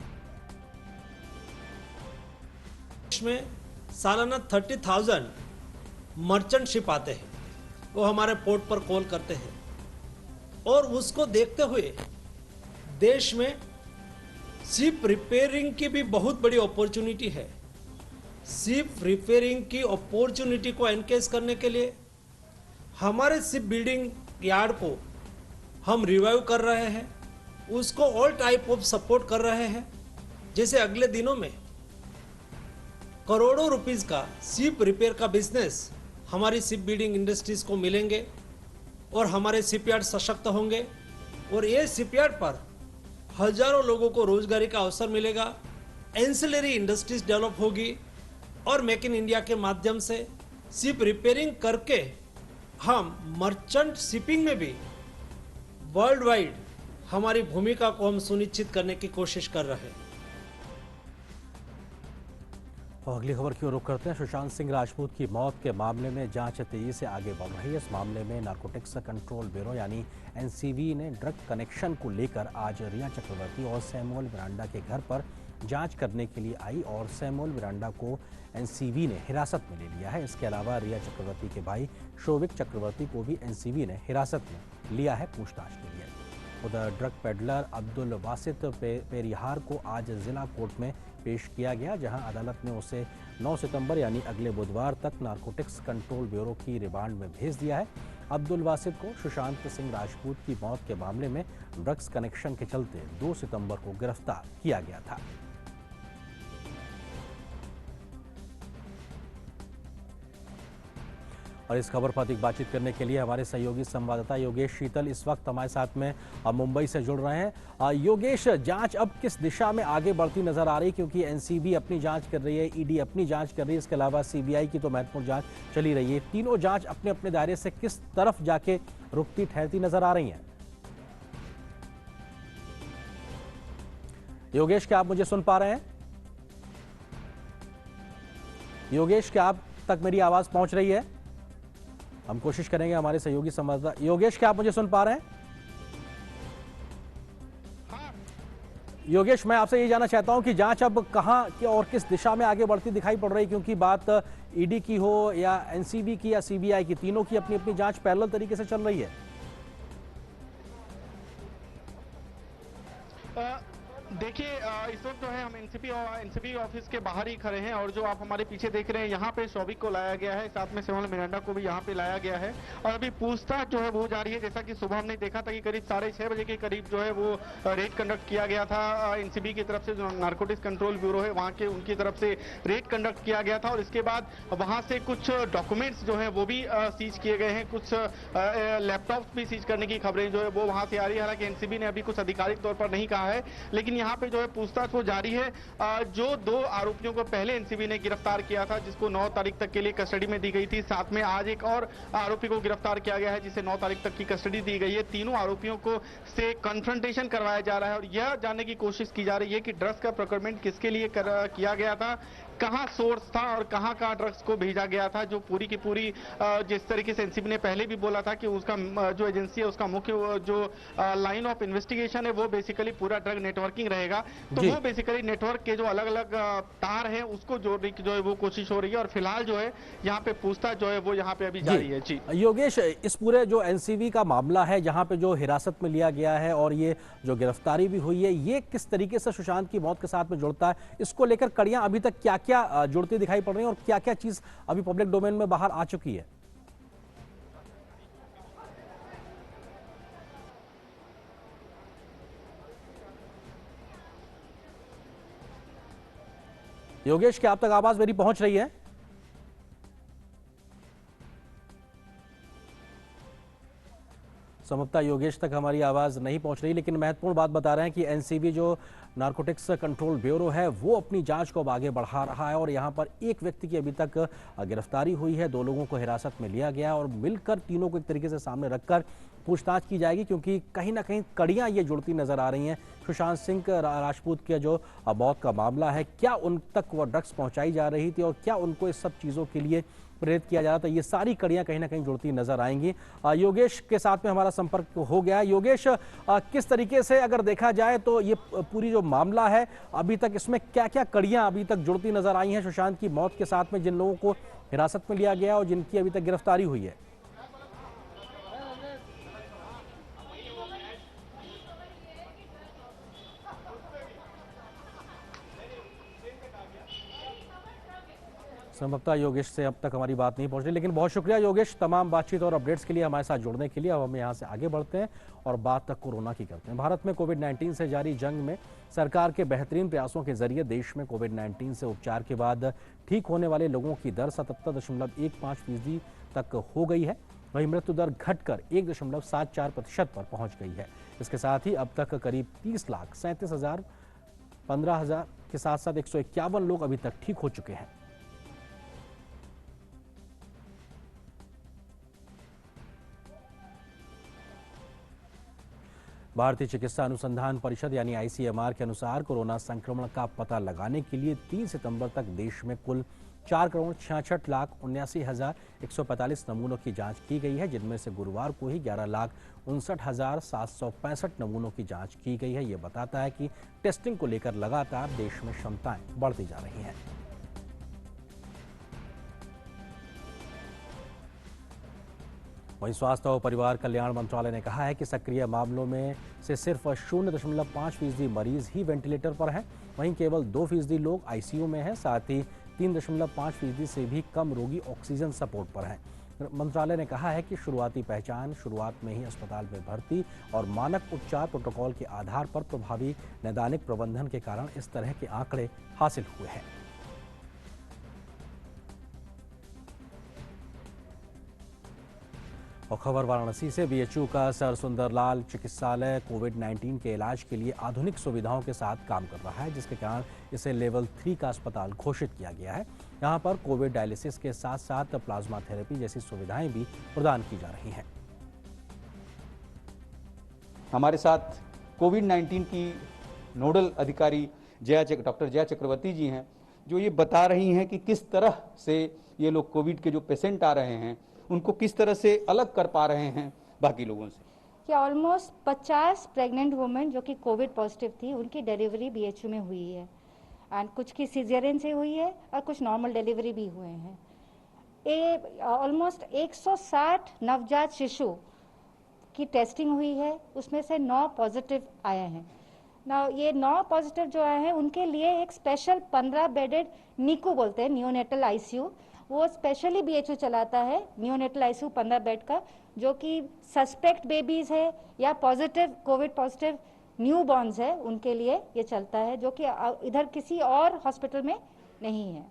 में सालाना 30,000 मर्चेंट शिप आते हैं, वो हमारे पोर्ट पर कॉल करते हैं और उसको देखते हुए देश में शिप रिपेयरिंग की भी बहुत बड़ी अपॉर्चुनिटी है। शिप रिपेयरिंग की अपॉर्चुनिटी को एनकेज करने के लिए हमारे शिप बिल्डिंग यार्ड को हम रिवाइव कर रहे हैं, उसको ऑल टाइप ऑफ सपोर्ट कर रहे हैं। जैसे अगले दिनों में करोड़ों रुपीस का शिप रिपेयर का बिजनेस हमारी शिप बिल्डिंग इंडस्ट्रीज को मिलेंगे और हमारे शिपयार्ड सशक्त होंगे और ये शिपयार्ड पर हजारों लोगों को रोजगारी का अवसर मिलेगा। एंसिलरी इंडस्ट्रीज डेवलप होगी और मेक इन इंडिया के माध्यम से शिप रिपेयरिंग करके हम मर्चेंट शिपिंग में भी वर्ल्ड वाइड हमारी भूमिका को हम सुनिश्चित करने की कोशिश कर रहे हैं। और अगली खबर की ओर रुख करते हैं। सुशांत सिंह राजपूत की मौत के मामले में जांच तेजी से आगे बढ़ रही है। इस मामले में नारकोटिक्स कंट्रोल ब्यूरो यानी एनसीबी ने ड्रग कनेक्शन को लेकर आज रिया चक्रवर्ती और सैमुअल मिरांडा के घर पर जांच करने के लिए आई और सैमुअल मिरांडा को एनसीबी ने हिरासत में ले लिया है। इसके अलावा रिया चक्रवर्ती के भाई शोविक चक्रवर्ती को भी एनसीबी ने हिरासत में लिया है पूछताछ के लिए। उधर ड्रग पेडलर अब्दुल वासित पेरिहार को आज जिला कोर्ट में पेश किया गया, जहां अदालत ने उसे 9 सितंबर यानी अगले बुधवार तक नारकोटिक्स कंट्रोल ब्यूरो की रिमांड में भेज दिया है। अब्दुल वासित को सुशांत सिंह राजपूत की मौत के मामले में ड्रग्स कनेक्शन के चलते 2 सितंबर को गिरफ्तार किया गया था। और इस खबर पर अधिक बातचीत करने के लिए हमारे सहयोगी संवाददाता योगेश शीतल इस वक्त हमारे साथ में मुंबई से जुड़ रहे हैं। योगेश, जांच अब किस दिशा में आगे बढ़ती नजर आ रही है, क्योंकि एनसीबी अपनी जांच कर रही है, ईडी अपनी जांच कर रही है, इसके अलावा सीबीआई की तो महत्वपूर्ण जांच चली रही है। तीनों जांच अपने अपने दायरे से किस तरफ जाके रुकती ठहरती नजर आ रही है? योगेश, क्या आप मुझे सुन पा रहे हैं? योगेश, क्या आप तक मेरी आवाज पहुंच रही है? हम कोशिश करेंगे हमारे सहयोगी संवाददाता। योगेश, क्या आप मुझे सुन पा रहे हैं? योगेश, मैं आपसे ये जानना चाहता हूं कि जांच अब कहां और किस दिशा में आगे बढ़ती दिखाई पड़ रही है, क्योंकि बात ईडी की हो या एनसीबी की या सीबीआई की, तीनों की अपनी अपनी जांच पैरेलल तरीके से चल रही है। देखिए, इस वक्त जो है हम एनसीबी ऑफिस के बाहर ही खड़े हैं और जो आप हमारे पीछे देख रहे हैं यहाँ पे शौविक को लाया गया है, साथ में सेवल मिरांडा को भी यहाँ पे लाया गया है और अभी पूछताछ जो है वो जारी है। जैसा कि सुबह हमने देखा था कि करीब 6:30 बजे के करीब जो है वो रेड कंडक्ट किया गया था एनसीबी की तरफ से, जो नारकोटिक्स कंट्रोल ब्यूरो है वहाँ के उनकी तरफ से रेड कंडक्ट किया गया था और इसके बाद वहाँ से कुछ डॉक्यूमेंट्स जो है वो भी सीज किए गए हैं, कुछ लैपटॉप भी सीज करने की खबरें जो है वो वहाँ से आ रही है। हालांकि एनसीबी ने अभी कुछ आधिकारिक तौर पर नहीं कहा है, लेकिन यहाँ पे जो है पूछताछ वो जारी है। जो 2 आरोपियों को पहले एनसीबी ने गिरफ्तार किया था, जिसको 9 तारीख तक के लिए कस्टडी में दी गई थी, साथ में आज एक और आरोपी को गिरफ्तार किया गया है जिसे 9 तारीख तक की कस्टडी दी गई है। तीनों आरोपियों को से कन्फ्रंटेशन करवाया जा रहा है और यह जानने की कोशिश की जा रही है कि ड्रग्स का प्रोक्योरमेंट किसके लिए किया गया था, कहां सोर्स था और कहां ड्रग्स को भेजा गया था। जो पूरी की पूरी जिस तरीके से एनसीबी ने पहले भी बोला था कि उसका जो एजेंसी है उसका मुख्य जो लाइन ऑफ इन्वेस्टिगेशन है वो बेसिकली पूरा ड्रग नेटवर्किंग रहेगा, तो वो बेसिकली नेटवर्क के जो अलग अलग तार हैं उसको जोड़ने की जो है वो कोशिश हो रही है और फिलहाल जो है यहाँ पे पूछताछ जो है वो यहाँ पे अभी जारी है। जी योगेश, इस पूरे जो एनसीबी का मामला है, जहाँ पे जो हिरासत में लिया गया है और ये जो गिरफ्तारी भी हुई है, ये किस तरीके से सुशांत की मौत के साथ में जुड़ता है? इसको लेकर कड़ियां अभी तक क्या क्या जुड़ती दिखाई पड़ रही हैं और क्या क्या चीज अभी पब्लिक डोमेन में बाहर आ चुकी है? योगेश, क्या आप तक आवाज मेरी पहुंच रही है? संभवतः योगेश तक हमारी आवाज़ नहीं पहुंच रही, लेकिन महत्वपूर्ण बात बता रहे हैं कि एनसीबी जो नारकोटिक्स कंट्रोल ब्यूरो है वो अपनी जांच को अब आगे बढ़ा रहा है और यहां पर एक व्यक्ति की अभी तक गिरफ्तारी हुई है, 2 लोगों को हिरासत में लिया गया और मिलकर तीनों को एक तरीके से सामने रखकर पूछताछ की जाएगी, क्योंकि कहीं ना कहीं कड़ियां ये जुड़ती नजर आ रही हैं। सुशांत सिंह राजपूत के जो मौत का मामला है, क्या उन तक वो ड्रग्स पहुंचाई जा रही थी और क्या उनको इस सब चीज़ों के लिए प्रेरित किया जा रहा था, ये सारी कड़ियां कहीं ना कहीं जुड़ती नजर आएंगी। योगेश के साथ में हमारा संपर्क हो गया। योगेश, किस तरीके से अगर देखा जाए तो ये पूरी जो मामला है अभी तक इसमें क्या क्या कड़ियां अभी तक जुड़ती नजर आई हैं सुशांत की मौत के साथ में, जिन लोगों को हिरासत में लिया गया और जिनकी अभी तक गिरफ्तारी हुई है? संभवतः योगेश से अब तक हमारी बात नहीं पहुंच रही, लेकिन बहुत शुक्रिया योगेश तमाम बातचीत और अपडेट्स के लिए हमारे साथ जुड़ने के लिए। अब हम यहाँ से आगे बढ़ते हैं और बात तक कोरोना की करते हैं। भारत में कोविड-19 से जारी जंग में सरकार के बेहतरीन प्रयासों के जरिए देश में कोविड-19 से उपचार के बाद ठीक होने वाले लोगों की दर 77.15% तक हो गई है। वहीं मृत्यु दर घटकर 1.74% पर पहुंच गई है। इसके साथ ही अब तक करीब 30,37,000 15,000 के साथ साथ 151 लोग अभी तक ठीक हो चुके हैं। भारतीय चिकित्सा अनुसंधान परिषद यानी आईसीएमआर के अनुसार कोरोना संक्रमण का पता लगाने के लिए 3 सितंबर तक देश में कुल 4,66,79,145 नमूनों की जांच की गई है, जिनमें से गुरुवार को ही 11,59,765 नमूनों की जांच की गई है। ये बताता है कि टेस्टिंग को लेकर लगातार देश में क्षमताएं बढ़ती जा रही हैं। वहीं स्वास्थ्य और परिवार कल्याण मंत्रालय ने कहा है कि सक्रिय मामलों में से सिर्फ 0.5% मरीज ही वेंटिलेटर पर हैं। वहीं केवल 2% लोग आईसीयू में हैं। साथ ही 3.5% से भी कम रोगी ऑक्सीजन सपोर्ट पर हैं। मंत्रालय ने कहा है कि शुरुआती पहचान, शुरुआत में ही अस्पताल में भर्ती और मानक उपचार प्रोटोकॉल के आधार पर प्रभावी नैदानिक प्रबंधन के कारण इस तरह के आंकड़े हासिल हुए हैं। और खबर वाराणसी से बीएचयू का सर सुंदरलाल चिकित्सालय कोविड-19 के इलाज के लिए आधुनिक सुविधाओं के साथ काम कर रहा है, जिसके कारण इसे लेवल 3 का अस्पताल घोषित किया गया है। यहां पर कोविड डायलिसिस के साथ साथ प्लाज्मा थेरेपी जैसी सुविधाएं भी प्रदान की जा रही हैं। हमारे साथ कोविड-19 की नोडल अधिकारी डॉक्टर जया चक्रवर्ती जी हैं, जो ये बता रही हैं कि किस तरह से ये लोग कोविड के जो पेशेंट आ रहे हैं उनको किस तरह से अलग कर पा रहे हैं बाकी लोगों से। कि ऑलमोस्ट 50 प्रेग्नेंट वुमेन जो कि कोविड पॉजिटिव थी, उनकी डिलीवरी बीएचयू में हुई है एंड कुछ की सिजेरियन से हुई है और कुछ नॉर्मल डिलीवरी भी हुए हैं। ऑलमोस्ट 160 नवजात शिशु की टेस्टिंग हुई है, उसमें से 9 पॉजिटिव आए हैं। ना ये 9 पॉजिटिव जो आए हैं उनके लिए एक स्पेशल 15 बेडेड नीकू बोलते हैं, नियोनेटल आईसीयू, वो स्पेशली बीएचयू चलाता है। नियोनेटल आईसीयू 15 बेड का, जो कि सस्पेक्ट बेबीज है या positive Covid positive new borns है, उनके लिए ये चलता है, जो कि इधर किसी और हॉस्पिटल में नहीं है।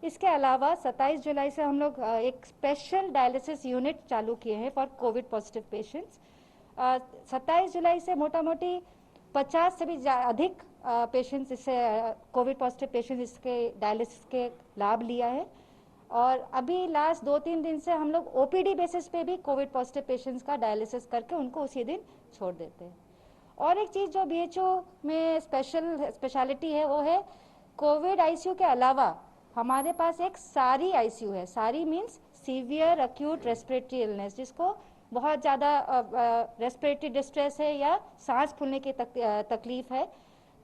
इसके अलावा 27 जुलाई से हम लोग एक स्पेशल डायलिसिस यूनिट चालू किए हैं फॉर कोविड पॉजिटिव पेशेंट्स। 27 जुलाई से मोटा मोटी 50 से भी अधिक पेशेंट्स इससे कोविड पॉजिटिव पेशेंट्स इसके डायलिसिस के लाभ लिया है। और अभी लास्ट 2-3 दिन से हम लोग ओपीडी बेसिस पे भी कोविड पॉजिटिव पेशेंट्स का डायलिसिस करके उनको उसी दिन छोड़ देते हैं। और एक चीज़ जो बीएचयू में स्पेशलिटी है वो है कोविड आईसीयू के अलावा हमारे पास एक सारी आईसीयू है। सारी means severe acute respiratory illness, जिसको बहुत ज़्यादा रेस्पिरेटरी डिस्ट्रेस है या सांस फूलने की तकलीफ है।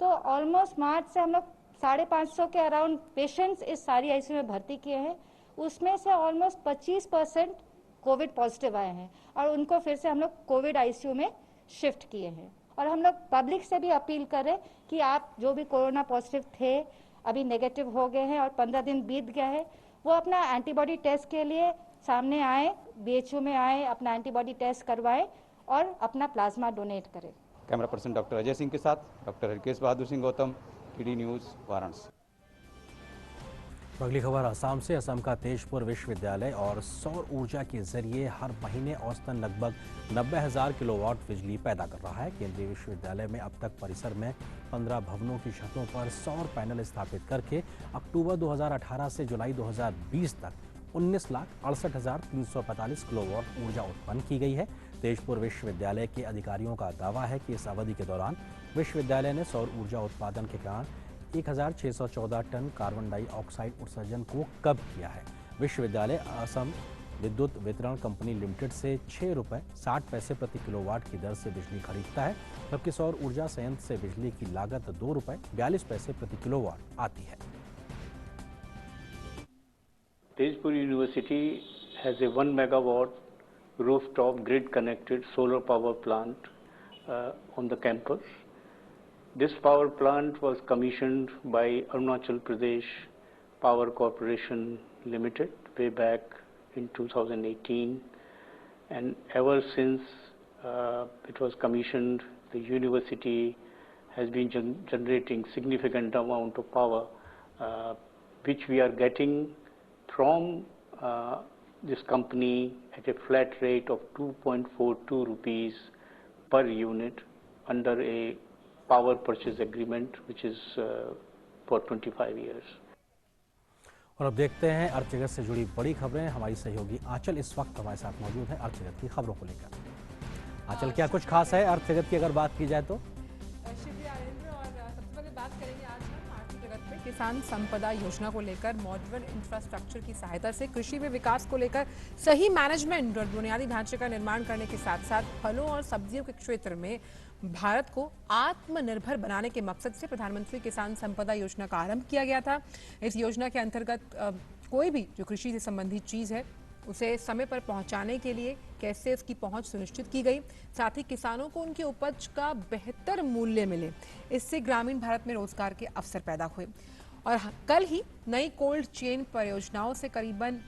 तो ऑलमोस्ट मार्च से हम लोग 550 के अराउंड पेशेंट्स इस सारी आईसीयू में भर्ती किए हैं। उसमें से ऑलमोस्ट 25% कोविड पॉजिटिव आए हैं और उनको फिर से हम लोग कोविड आईसीयू में शिफ्ट किए हैं। और हम लोग पब्लिक से भी अपील कर रहे कि आप जो भी कोरोना पॉजिटिव थे, अभी नेगेटिव हो गए हैं और 15 दिन बीत गया है, वो अपना एंटीबॉडी टेस्ट के लिए सामने आए, बीएचयू में आए, अपना एंटीबॉडी टेस्ट करवाएं और अपना प्लाज्मा डोनेट करें। Camera person doctor Ajay Singh के साथ doctor Harkesh Bahadur Singh Gautam, TD news Varanasi. अगली खबर असम से। असम का तेजपुर विश्वविद्यालय और सौर ऊर्जा के जरिए हर महीने औसतन लगभग 90,000 किलोवाट बिजली पैदा कर रहा है। केंद्रीय विश्वविद्यालय में अब तक परिसर में 15 भवनों की छतों पर सौर पैनल स्थापित करके अक्टूबर 2018 से जुलाई 2020 तक 19,68,345 किलोवाट ऊर्जा उत्पन्न की गई है। तेजपुर विश्वविद्यालय के अधिकारियों का दावा है कि इस अवधि के दौरान विश्वविद्यालय ने सौर ऊर्जा उत्पादन के कारण 1,614 टन कार्बन डाइऑक्साइड उत्सर्जन को कम किया है। विश्वविद्यालय असम विद्युत वितरण कंपनी लिमिटेड से 6 रुपये 60 पैसे प्रति किलोवाट की दर से बिजली खरीदता है, जबकि सौर ऊर्जा संयंत्र से बिजली की लागत 2 रुपये 42 पैसे प्रति किलोवाट आती है। Tezpur University has a 1 megawatt rooftop grid connected solar power plant on the campus. This power plant was commissioned by Arunachal Pradesh Power Corporation Limited way back in 2018, and ever since it was commissioned, the university has been generating significant amount of power which we are getting from this company at a flat rate of 2.42 rupees per unit under a power purchase agreement which is for 25 years. और अब देखते हैं अर्थजगत से जुड़ी बड़ी खबरें। हमारी सहयोगी आंचल इस वक्त हमारे साथ मौजूद है अर्थजगत की खबरों को लेकर। आंचल, क्या कुछ खास है अर्थजगत की अगर बात की जाए तो? किसान संपदा योजना को लेकर मॉडर्न इंफ्रास्ट्रक्चर की सहायता से कृषि में विकास को लेकर सही मैनेजमेंट और बुनियादी ढांचे का निर्माण करने के साथ साथ फलों और सब्जियों के क्षेत्र में भारत को आत्मनिर्भर बनाने के मकसद से प्रधानमंत्री किसान संपदा योजना का आरंभ किया गया था। इस योजना के अंतर्गत कोई भी जो कृषि से संबंधित चीज है उसे समय पर पहुंचाने के लिए कैसे उसकी पहुंच सुनिश्चित की गई, साथ ही किसानों को उनकी उपज का बेहतर मूल्य मिले, इससे ग्रामीण भारत में रोजगार के अवसर पैदा हुए। और कल ही नई कोल्ड चेन परियोजनाओं से करीबन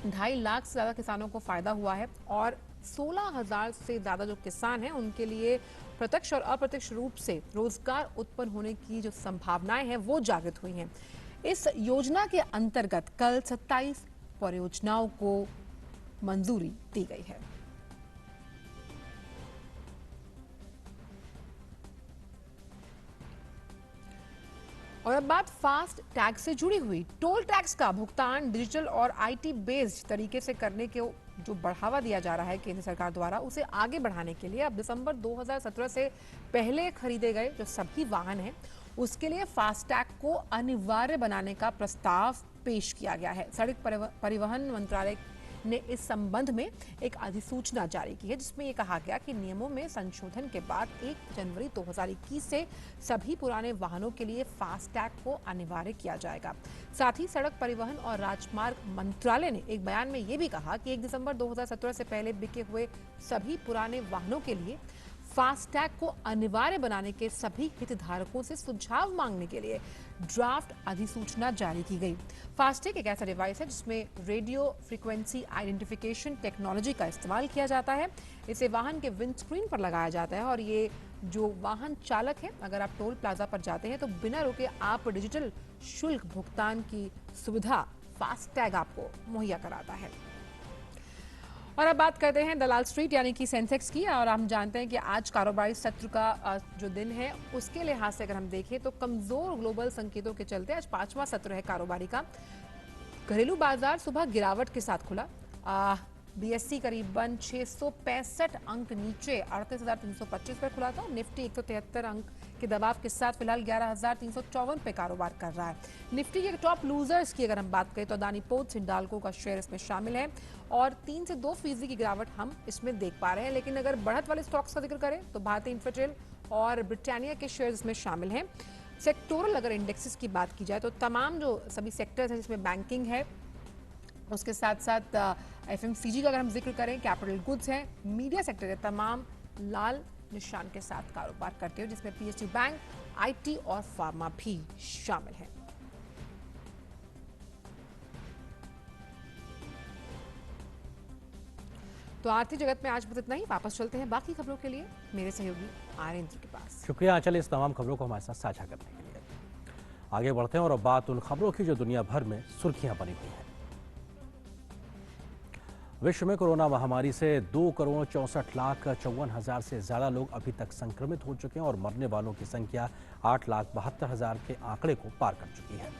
2.5 लाख से ज्यादा किसानों को फायदा हुआ है और 16,000 से ज्यादा जो किसान हैं उनके लिए प्रत्यक्ष और अप्रत्यक्ष रूप से रोजगार उत्पन्न होने की जो संभावनाएं हैं वो जागृत हुई हैं। इस योजना के अंतर्गत कल 27 परियोजनाओं को मंजूरी दी गई है। और अब बात फास्ट टैग से जुड़ी हुई। टोल टैक्स का भुगतान डिजिटल और आईटी बेस्ड तरीके से करने के जो बढ़ावा दिया जा रहा है केंद्र सरकार द्वारा, उसे आगे बढ़ाने के लिए अब दिसंबर 2017 से पहले खरीदे गए जो सभी वाहन हैं उसके लिए फास्टैग को अनिवार्य बनाने का प्रस्ताव पेश किया गया है। सड़क परिवहन मंत्रालय ने इस संबंध में एक अधिसूचना जारी की है जिसमें यह कहा गया कि नियमों में संशोधन के बाद 1 जनवरी 2021 से सभी पुराने वाहनों के लिए फास्टैग को अनिवार्य किया जाएगा। साथ ही सड़क परिवहन और राजमार्ग मंत्रालय ने एक बयान में यह भी कहा कि 1 दिसंबर 2017 से पहले बिके हुए सभी पुराने वाहनों के लिए फास्टैग को अनिवार्य बनाने के सभी हितधारकों से सुझाव मांगने के लिए ड्राफ्ट अधिसूचना जारी की गई। फास्टैग एक ऐसा डिवाइस है जिसमें रेडियो फ्रीक्वेंसी आइडेंटिफिकेशन टेक्नोलॉजी का इस्तेमाल किया जाता है। इसे वाहन के विंडस्क्रीन पर लगाया जाता है और ये जो वाहन चालक है, अगर आप टोल प्लाजा पर जाते हैं तो बिना रुके आप डिजिटल शुल्क भुगतान की सुविधा फास्टैग आपको मुहैया कराता है। और अब बात करते हैं दलाल स्ट्रीट यानी कि सेंसेक्स की। और हम जानते हैं कि आज कारोबारी सत्र का जो दिन है उसके लिहाज से अगर हम देखें तो कमजोर ग्लोबल संकेतों के चलते आज 5वां सत्र है कारोबारी का। घरेलू बाजार सुबह गिरावट के साथ खुला। बीएससी करीबन 665 अंक नीचे 38,325 पर खुला था। निफ्टी 173 अंक के दबाव के साथ फिलहाल 11,354 पे कारोबार कर रहा है। निफ्टी के टॉप लूजर्स की अगर हम बात करें तो अदानी पोर्ट्स, हिंडाल्को का शेयर इसमें शामिल है और 3 से 2% की गिरावट हम इसमें देख पा रहे हैं। लेकिन अगर बढ़त वाले स्टॉक्स का जिक्र करें तो भारतीय इन्फ्राटेल और ब्रिटानिया के शेयर इसमें शामिल हैं। सेक्टोरल अगर इंडेक्सेस की बात की जाए तो तमाम जो सभी सेक्टर्स हैं जिसमें बैंकिंग है, उसके साथ साथ एफएमसीजी का अगर हम जिक्र करें, कैपिटल गुड्स हैं, मीडिया सेक्टर है, तमाम लाल निशान के साथ कारोबार करते हैं जिसमें पीएसयू बैंक, आईटी और फार्मा भी शामिल है। तो आर्थिक जगत में आज बस इतना ही। वापस चलते हैं बाकी खबरों के लिए मेरे सहयोगी आर्यन के पास। शुक्रिया आंचल इस तमाम खबरों को हमारे साथ साझा करने के लिए। आगे बढ़ते हैं और अब बात उन खबरों की जो दुनिया भर में सुर्खियां बनी हुई हैं। विश्व में कोरोना महामारी से 2,64,54,000 से ज्यादा लोग अभी तक संक्रमित हो चुके हैं और मरने वालों की संख्या 8,72,000 के आंकड़े को पार कर चुकी है।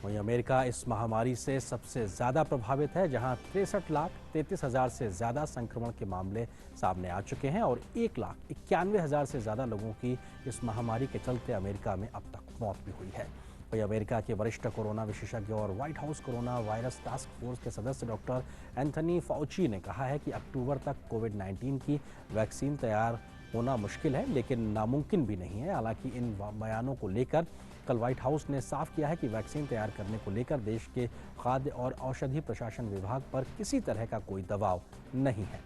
वहीं अमेरिका इस महामारी से सबसे ज्यादा प्रभावित है, जहां 63,33,000 से ज्यादा संक्रमण के मामले सामने आ चुके हैं और 1,91,000 से ज्यादा लोगों की इस महामारी के चलते अमेरिका में अब तक मौत भी हुई है। वहीं अमेरिका के वरिष्ठ कोरोना विशेषज्ञ और white house corona virus task force के सदस्य डॉक्टर एंथनी फाउची ने कहा है कि अक्टूबर तक कोविड-19 की वैक्सीन तैयार होना मुश्किल है लेकिन नामुमकिन भी नहीं है। हालांकि इन बयानों को लेकर कल व्हाइट हाउस ने साफ किया है कि वैक्सीन तैयार करने को लेकर देश के खाद्य और औषधि प्रशासन विभाग पर किसी तरह का कोई दबाव नहीं है।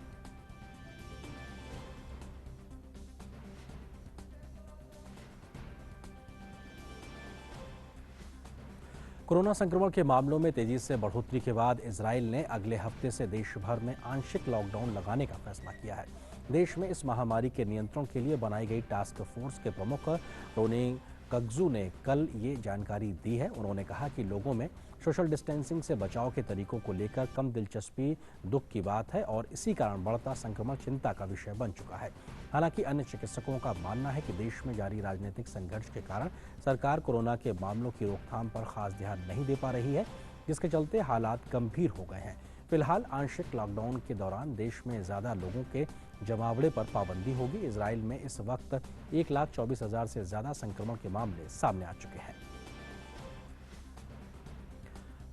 कोरोना संक्रमण के मामलों में तेजी से बढ़ोतरी के बाद इजराइल ने अगले हफ्ते से देश भर में आंशिक लॉकडाउन लगाने का फैसला किया है। देश में इस महामारी के नियंत्रण के लिए बनाई गई टास्क फोर्स के प्रमुख रोनी कग्जू ने कल ये जानकारी दी है। उन्होंने कहा कि लोगों में सोशल डिस्टेंसिंग से बचाव के तरीकों को लेकर कम दिलचस्पी दुख की बात है और इसी कारण बढ़ता संक्रमण चिंता का विषय बन चुका है। हालांकि अन्य चिकित्सकों का मानना है कि देश में जारी राजनीतिक संघर्ष के कारण सरकार कोरोना के मामलों की रोकथाम पर खास ध्यान नहीं दे पा रही है, जिसके चलते हालात गंभीर हो गए हैं। फिलहाल आंशिक लॉकडाउन के दौरान देश में ज्यादा लोगों के जमावड़े पर पाबंदी होगी। इजराइल में इस वक्त 1,24,000 से ज्यादा संक्रमण के मामले सामने आ चुके हैं।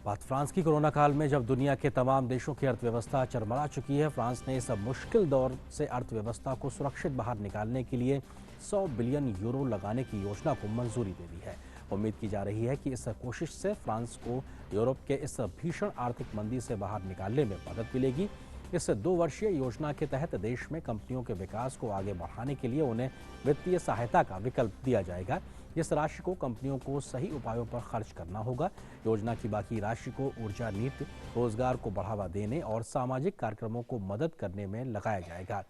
बात फ्रांस की। कोरोना काल में जब दुनिया के तमाम देशों की अर्थव्यवस्था चरमरा चुकी है, फ्रांस ने इस मुश्किल दौर से अर्थव्यवस्था को सुरक्षित बाहर निकालने के लिए 100 बिलियन यूरो लगाने की योजना को मंजूरी दे दी है। उम्मीद की जा रही है कि इस कोशिश से फ्रांस को यूरोप के इस भीषण आर्थिक मंदी से बाहर निकालने में मदद मिलेगी। इस 2 वर्षीय योजना के तहत देश में कंपनियों के विकास को आगे बढ़ाने के लिए उन्हें वित्तीय सहायता का विकल्प दिया जाएगा। इस राशि को कंपनियों को सही उपायों पर खर्च करना होगा। योजना की बाकी राशि को ऊर्जा नीति, रोजगार को बढ़ावा देने और सामाजिक कार्यक्रमों को मदद करने में लगाया जाएगा।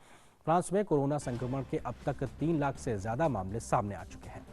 फ्रांस में कोरोना संक्रमण के अब तक 3 लाख से ज्यादा मामले सामने आ चुके हैं।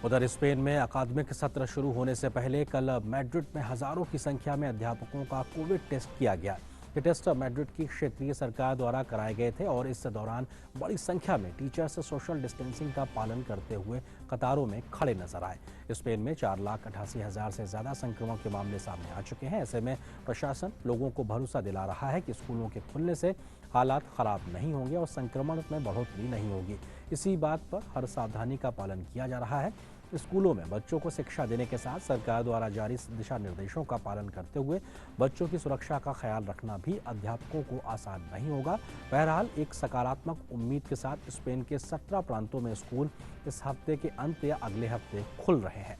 उधर स्पेन में अकादमिक सत्र शुरू होने से पहले कल मैड्रिड में हजारों की संख्या में अध्यापकों का कोविड टेस्ट किया गया। ये टेस्ट मैड्रिड की क्षेत्रीय सरकार द्वारा कराए गए थे और इस दौरान बड़ी संख्या में टीचर्स सोशल डिस्टेंसिंग का पालन करते हुए कतारों में खड़े नजर आए। स्पेन में 4,88,000 से ज्यादा संक्रमण के मामले सामने आ चुके हैं। ऐसे में प्रशासन लोगों को भरोसा दिला रहा है कि स्कूलों के खुलने से हालात खराब नहीं होंगे और संक्रमण में बढ़ोतरी नहीं होगी। इसी बात पर हर सावधानी का पालन किया जा रहा है। स्कूलों में बच्चों को शिक्षा देने के साथ सरकार द्वारा जारी दिशा निर्देशों का पालन करते हुए बच्चों की सुरक्षा का ख्याल रखना भी अध्यापकों को आसान नहीं होगा। बहरहाल एक सकारात्मक उम्मीद के साथ स्पेन के 17 प्रांतों में स्कूल इस हफ्ते के अंत या अगले हफ्ते खुल रहे हैं।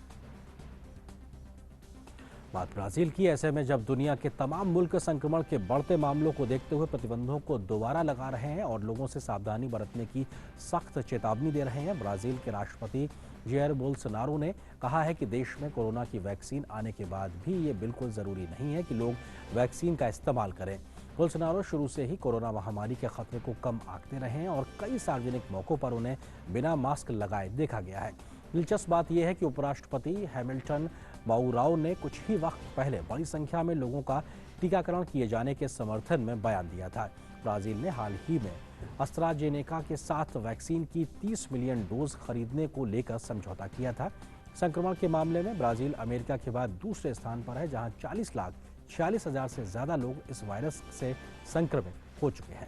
बात ब्राजील की। ऐसे में जब दुनिया के तमाम मुल्क संक्रमण के बढ़ते मामलों को देखते हुए प्रतिबंधों को दोबारा लगा रहे हैं और लोगों से सावधानी बरतने की सख्त चेतावनी दे रहे हैं, ब्राजील के राष्ट्रपति जेयर बोल्सोनारो ने कहा है कि देश में कोरोना की वैक्सीन आने के बाद भी ये बिल्कुल जरूरी नहीं है कि लोग वैक्सीन का इस्तेमाल करें। बोल्सोनारो शुरू से ही कोरोना महामारी के खतरे को कम आंकते रहे हैं और कई सार्वजनिक मौकों पर उन्हें बिना मास्क लगाए देखा गया है। दिलचस्प बात यह है कि उपराष्ट्रपति हैमिल्टन माउराओ ने कुछ ही वक्त पहले बड़ी संख्या में लोगों का टीकाकरण किए जाने के समर्थन में बयान दिया था। ब्राजील ने हाल ही में एस्ट्राजेनेका के साथ वैक्सीन की 30 मिलियन डोज खरीदने को लेकर समझौता किया था। संक्रमण के मामले में ब्राजील अमेरिका के बाद दूसरे स्थान पर है, जहां 40,46,000 से ज्यादा लोग इस वायरस से संक्रमित हो चुके हैं।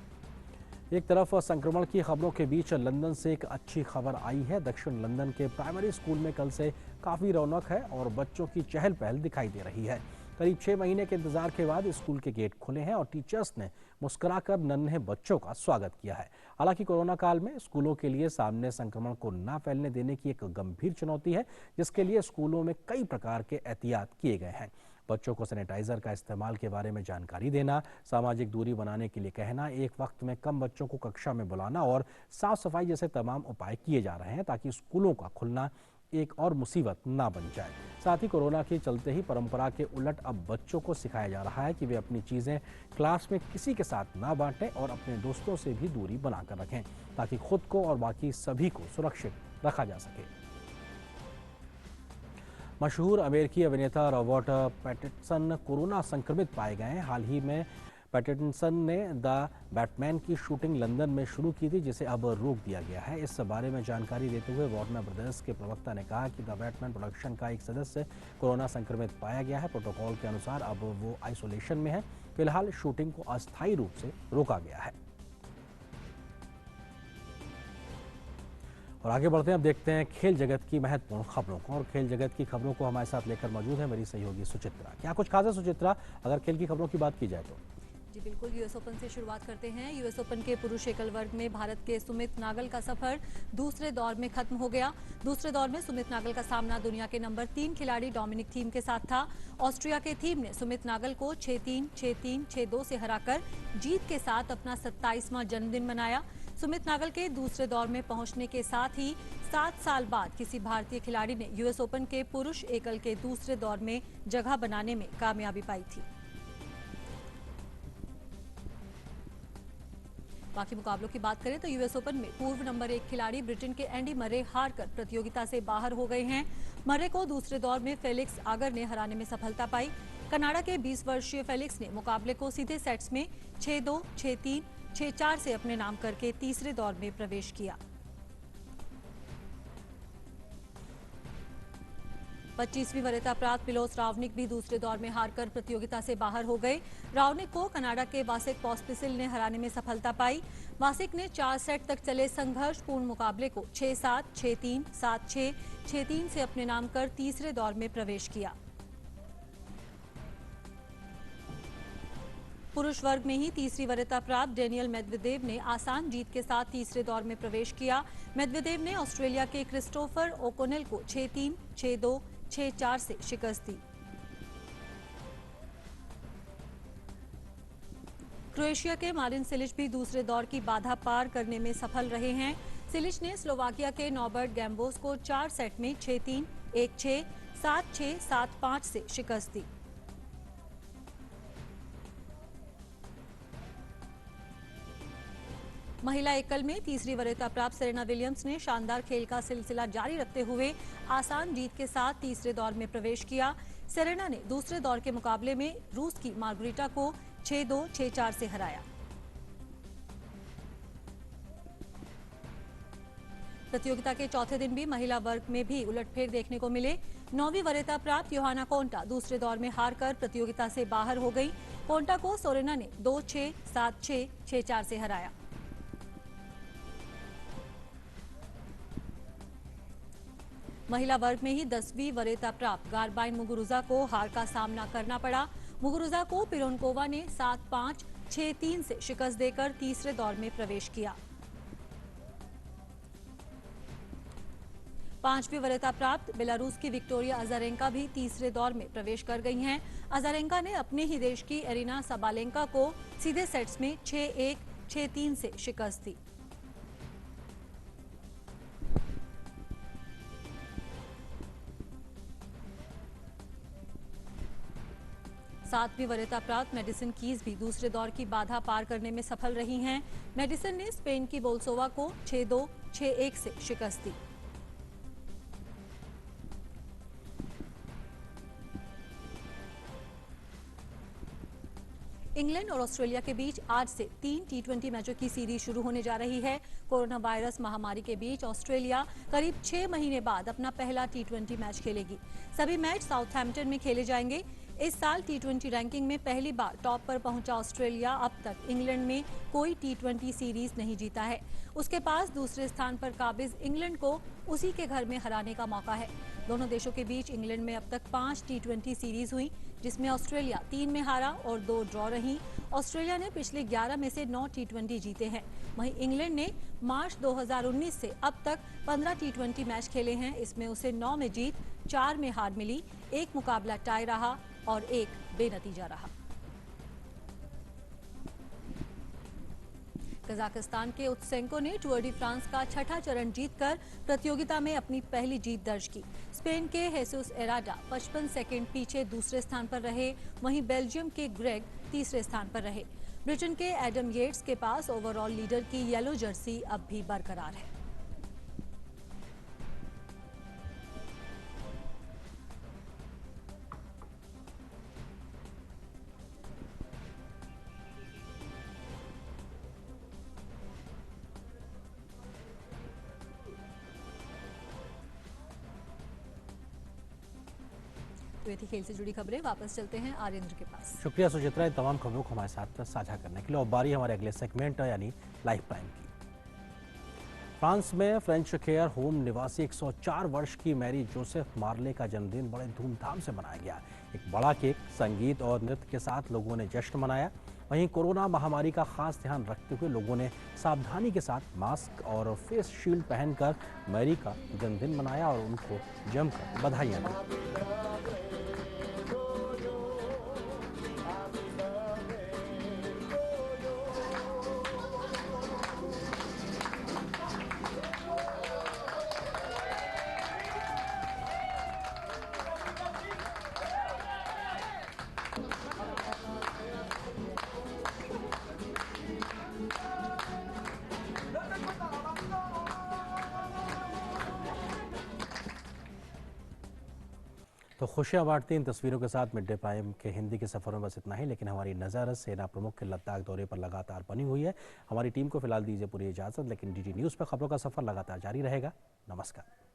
एक तरफ संक्रमण की खबरों के बीच लंदन से एक अच्छी खबर आई है। दक्षिण लंदन के प्राइमरी स्कूल में कल से काफ़ी रौनक है और बच्चों की चहल पहल दिखाई दे रही है। करीब 6 महीने के इंतजार के बाद स्कूल के गेट खुले हैं और टीचर्स ने मुस्कुराकर नन्हे बच्चों का स्वागत किया है। हालांकि कोरोना काल में स्कूलों के लिए सामने संक्रमण को न फैलने देने की एक गंभीर चुनौती है, जिसके लिए स्कूलों में कई प्रकार के एहतियात किए गए हैं। बच्चों को सैनिटाइजर का इस्तेमाल के बारे में जानकारी देना, सामाजिक दूरी बनाने के लिए कहना, एक वक्त में कम बच्चों को कक्षा में बुलाना और साफ सफाई जैसे तमाम उपाय किए जा रहे हैं ताकि स्कूलों का खुलना एक और मुसीबत ना बन जाए। साथ ही कोरोना के चलते ही परंपरा के उलट अब बच्चों को सिखाया जा रहा है कि वे अपनी चीज़ें क्लास में किसी के साथ ना बांटें और अपने दोस्तों से भी दूरी बनाकर रखें ताकि खुद को और बाकी सभी को सुरक्षित रखा जा सके। मशहूर अमेरिकी अभिनेता रॉबर्ट पैटिंसन कोरोना संक्रमित पाए गए हैं। हाल ही में पैटिंसन ने द बैटमैन की शूटिंग लंदन में शुरू की थी, जिसे अब रोक दिया गया है। इस बारे में जानकारी देते हुए वार्नर ब्रदर्स के प्रवक्ता ने कहा कि द बैटमैन प्रोडक्शन का एक सदस्य कोरोना संक्रमित पाया गया है। प्रोटोकॉल के अनुसार अब वो आइसोलेशन में है। फिलहाल शूटिंग को अस्थायी रूप से रोका गया है। और आगे बढ़ते हैं, अब देखते हैं खेल जगत की महत्वपूर्ण खबरों को। और खेल जगत की खबरों को हमारे साथ लेकर मौजूद है मेरी सहयोगी सुचित्रा। क्या कुछ खास है सुचित्रा, अगर खेल की खबरों की बात की जाए तो? जी बिल्कुल, यूएस ओपन से शुरुआत करते हैं। यूएस ओपन के पुरुष एकल वर्ग में भारत के सुमित नागल का सफर दूसरे दौर में खत्म हो गया। दूसरे दौर में सुमित नागल का सामना दुनिया के नंबर 3 खिलाड़ी डोमिनिक थीम के साथ था। ऑस्ट्रिया के थीम ने सुमित नागल को 6-3, 6-3, 6-2 से हराकर जीत के साथ अपना 27वां जन्मदिन मनाया। सुमित नागल के दूसरे दौर में पहुंचने के साथ ही 7 साल बाद किसी भारतीय खिलाड़ी ने यूएस ओपन के पुरुष एकल के दूसरे दौर में जगह बनाने में कामयाबी पाई थी। बाकी मुकाबलों की बात करें तो यूएस ओपन में पूर्व नंबर 1 खिलाड़ी ब्रिटेन के एंडी मरे हारकर प्रतियोगिता से बाहर हो गए हैं। मरे को दूसरे दौर में फेलिक्स आगर ने हराने में सफलता पाई। कनाडा के 20 वर्षीय फेलिक्स ने मुकाबले को सीधे सेट्स में 6-2, 6-3, 6-4 से अपने नाम करके तीसरे दौर में प्रवेश किया। 25वीं वरीयता प्राप्त मिलोस रावनिक भी दूसरे दौर में हारकर प्रतियोगिता से बाहर हो गए। रावनिक को कनाडा के वासिक पॉस्पिसिल ने हराने में सफलता पाई। वासिक ने 4 सेट तक चले संघर्षपूर्ण मुकाबले को 6-7, 6-3, 7-6, 6-3 से अपने नाम कर तीसरे दौर में प्रवेश किया। पुरुष वर्ग में ही तीसरी वरीयता प्राप्त डेनियल मेदवेदेव ने आसान जीत के साथ तीसरे दौर में प्रवेश किया। मेदवेदेव ने ऑस्ट्रेलिया के क्रिस्टोफर ओकोनेल को 6-3, 6-2, 6-4 से शिकस्त दी। क्रोएशिया के मारिन सिलिच भी दूसरे दौर की बाधा पार करने में सफल रहे हैं। सिलिच ने स्लोवाकिया के नॉबर्ट गैम्बोस को 4 सेट में 6-3, 1-6, 7-6, 7-5 से शिकस्त दी। महिला एकल में तीसरी वरीयता प्राप्त सेरेना विलियम्स ने शानदार खेल का सिलसिला जारी रखते हुए आसान जीत के साथ तीसरे दौर में प्रवेश किया। सेरेना ने दूसरे दौर के मुकाबले में रूस की मार्गरिटा को 6-2, 6-4 से हराया। प्रतियोगिता के चौथे दिन भी महिला वर्ग में भी उलटफेर देखने को मिले। 9वीं वरीयता प्राप्त योहाना कोंटा दूसरे दौर में हारकर प्रतियोगिता से बाहर हो गई। कोंटा को सोरेना ने 2-6, 7-6, 6-4 से हराया। महिला वर्ग में ही 10वीं वरीयता प्राप्त गारबाइन मुगुरुजा को हार का सामना करना पड़ा। मुगुरुजा को पिरोनकोवा ने 7-5, 6-3 से शिकस्त देकर तीसरे दौर में प्रवेश किया। 5वीं वरीयता प्राप्त बेलारूस की विक्टोरिया अजारेंका भी तीसरे दौर में प्रवेश कर गई हैं। अजारेंका ने अपने ही देश की एरिना साबालेंका को सीधे सेट्स में 6-1, 6-3 से शिकस्त दी। सातवीं वरीयता प्राप्त मेडिसन कीज भी दूसरे दौर की बाधा पार करने में सफल रही हैं। मेडिसन ने स्पेन की बोल्सोवा को 6-2, 6-1 से शिकस्त दी। इंग्लैंड और ऑस्ट्रेलिया के बीच आज से 3 टी20 मैचों की सीरीज शुरू होने जा रही है। कोरोना वायरस महामारी के बीच ऑस्ट्रेलिया करीब 6 महीने बाद अपना पहला टी20 मैच खेलेगी। सभी मैच साउथहैम्पटन में खेले जाएंगे। इस साल टी20 रैंकिंग में पहली बार टॉप पर पहुंचा ऑस्ट्रेलिया अब तक इंग्लैंड में कोई टी20 सीरीज नहीं जीता है। उसके पास दूसरे स्थान पर काबिज इंग्लैंड को उसी के घर में हराने का मौका है। दोनों देशों के बीच इंग्लैंड में अब तक 5 टी20 सीरीज हुई, जिसमें ऑस्ट्रेलिया 3 में हारा और 2 ड्रॉ रही। ऑस्ट्रेलिया ने पिछले 11 में से 9 टी20 जीते हैं। वहीं इंग्लैंड ने मार्च 2019 से अब तक 15 टी20 मैच खेले हैं। इसमें उसे 9 में जीत, 4 में हार मिली, 1 मुकाबला टाई रहा और 1 बेनतीजा रहा। कजाकिस्तान के उत्सेंको ने टूर डी फ्रांस का छठा चरण जीतकर प्रतियोगिता में अपनी पहली जीत दर्ज की। स्पेन के हेसुस एराडा 55 सेकंड पीछे दूसरे स्थान पर रहे। वहीं बेल्जियम के ग्रेग तीसरे स्थान पर रहे। ब्रिटेन के एडम येट्स के पास ओवरऑल लीडर की येलो जर्सी अब भी बरकरार है। तो ये थी खेल से जुड़ी खबरें। वापस चलते हैं आर्येंद्र के पास। शुक्रिया सुचित्रा, इन तमाम खबरों को हमारे साथ साझा करने के लिए। और बारी हमारे अगले सेगमेंट यानी लाइफ प्राइम की। फ्रांस में फ्रेंच केयर होम निवासी 104 वर्ष की मैरी जोसेफ मार्ले का जन्मदिन बड़े धूमधाम से मनाया गया। एक बड़ा केक, संगीत और नृत्य के साथ लोगों ने जश्न मनाया। वहीं कोरोना महामारी का खास ध्यान रखते हुए लोगों ने सावधानी के साथ मास्क और फेस शील्ड पहनकर मैरी का जन्मदिन मनाया और उनको जमकर बधाइयां दी। तो खुशियां बांटती इन तस्वीरों के साथ मिड डे प्राइम के हिंदी के सफर में बस इतना ही। लेकिन हमारी नज़र सेना प्रमुख के लद्दाख दौरे पर लगातार बनी हुई है। हमारी टीम को फिलहाल दीजिए पूरी इजाज़त, लेकिन डीडी न्यूज़ पर खबरों का सफर लगातार जारी रहेगा। नमस्कार।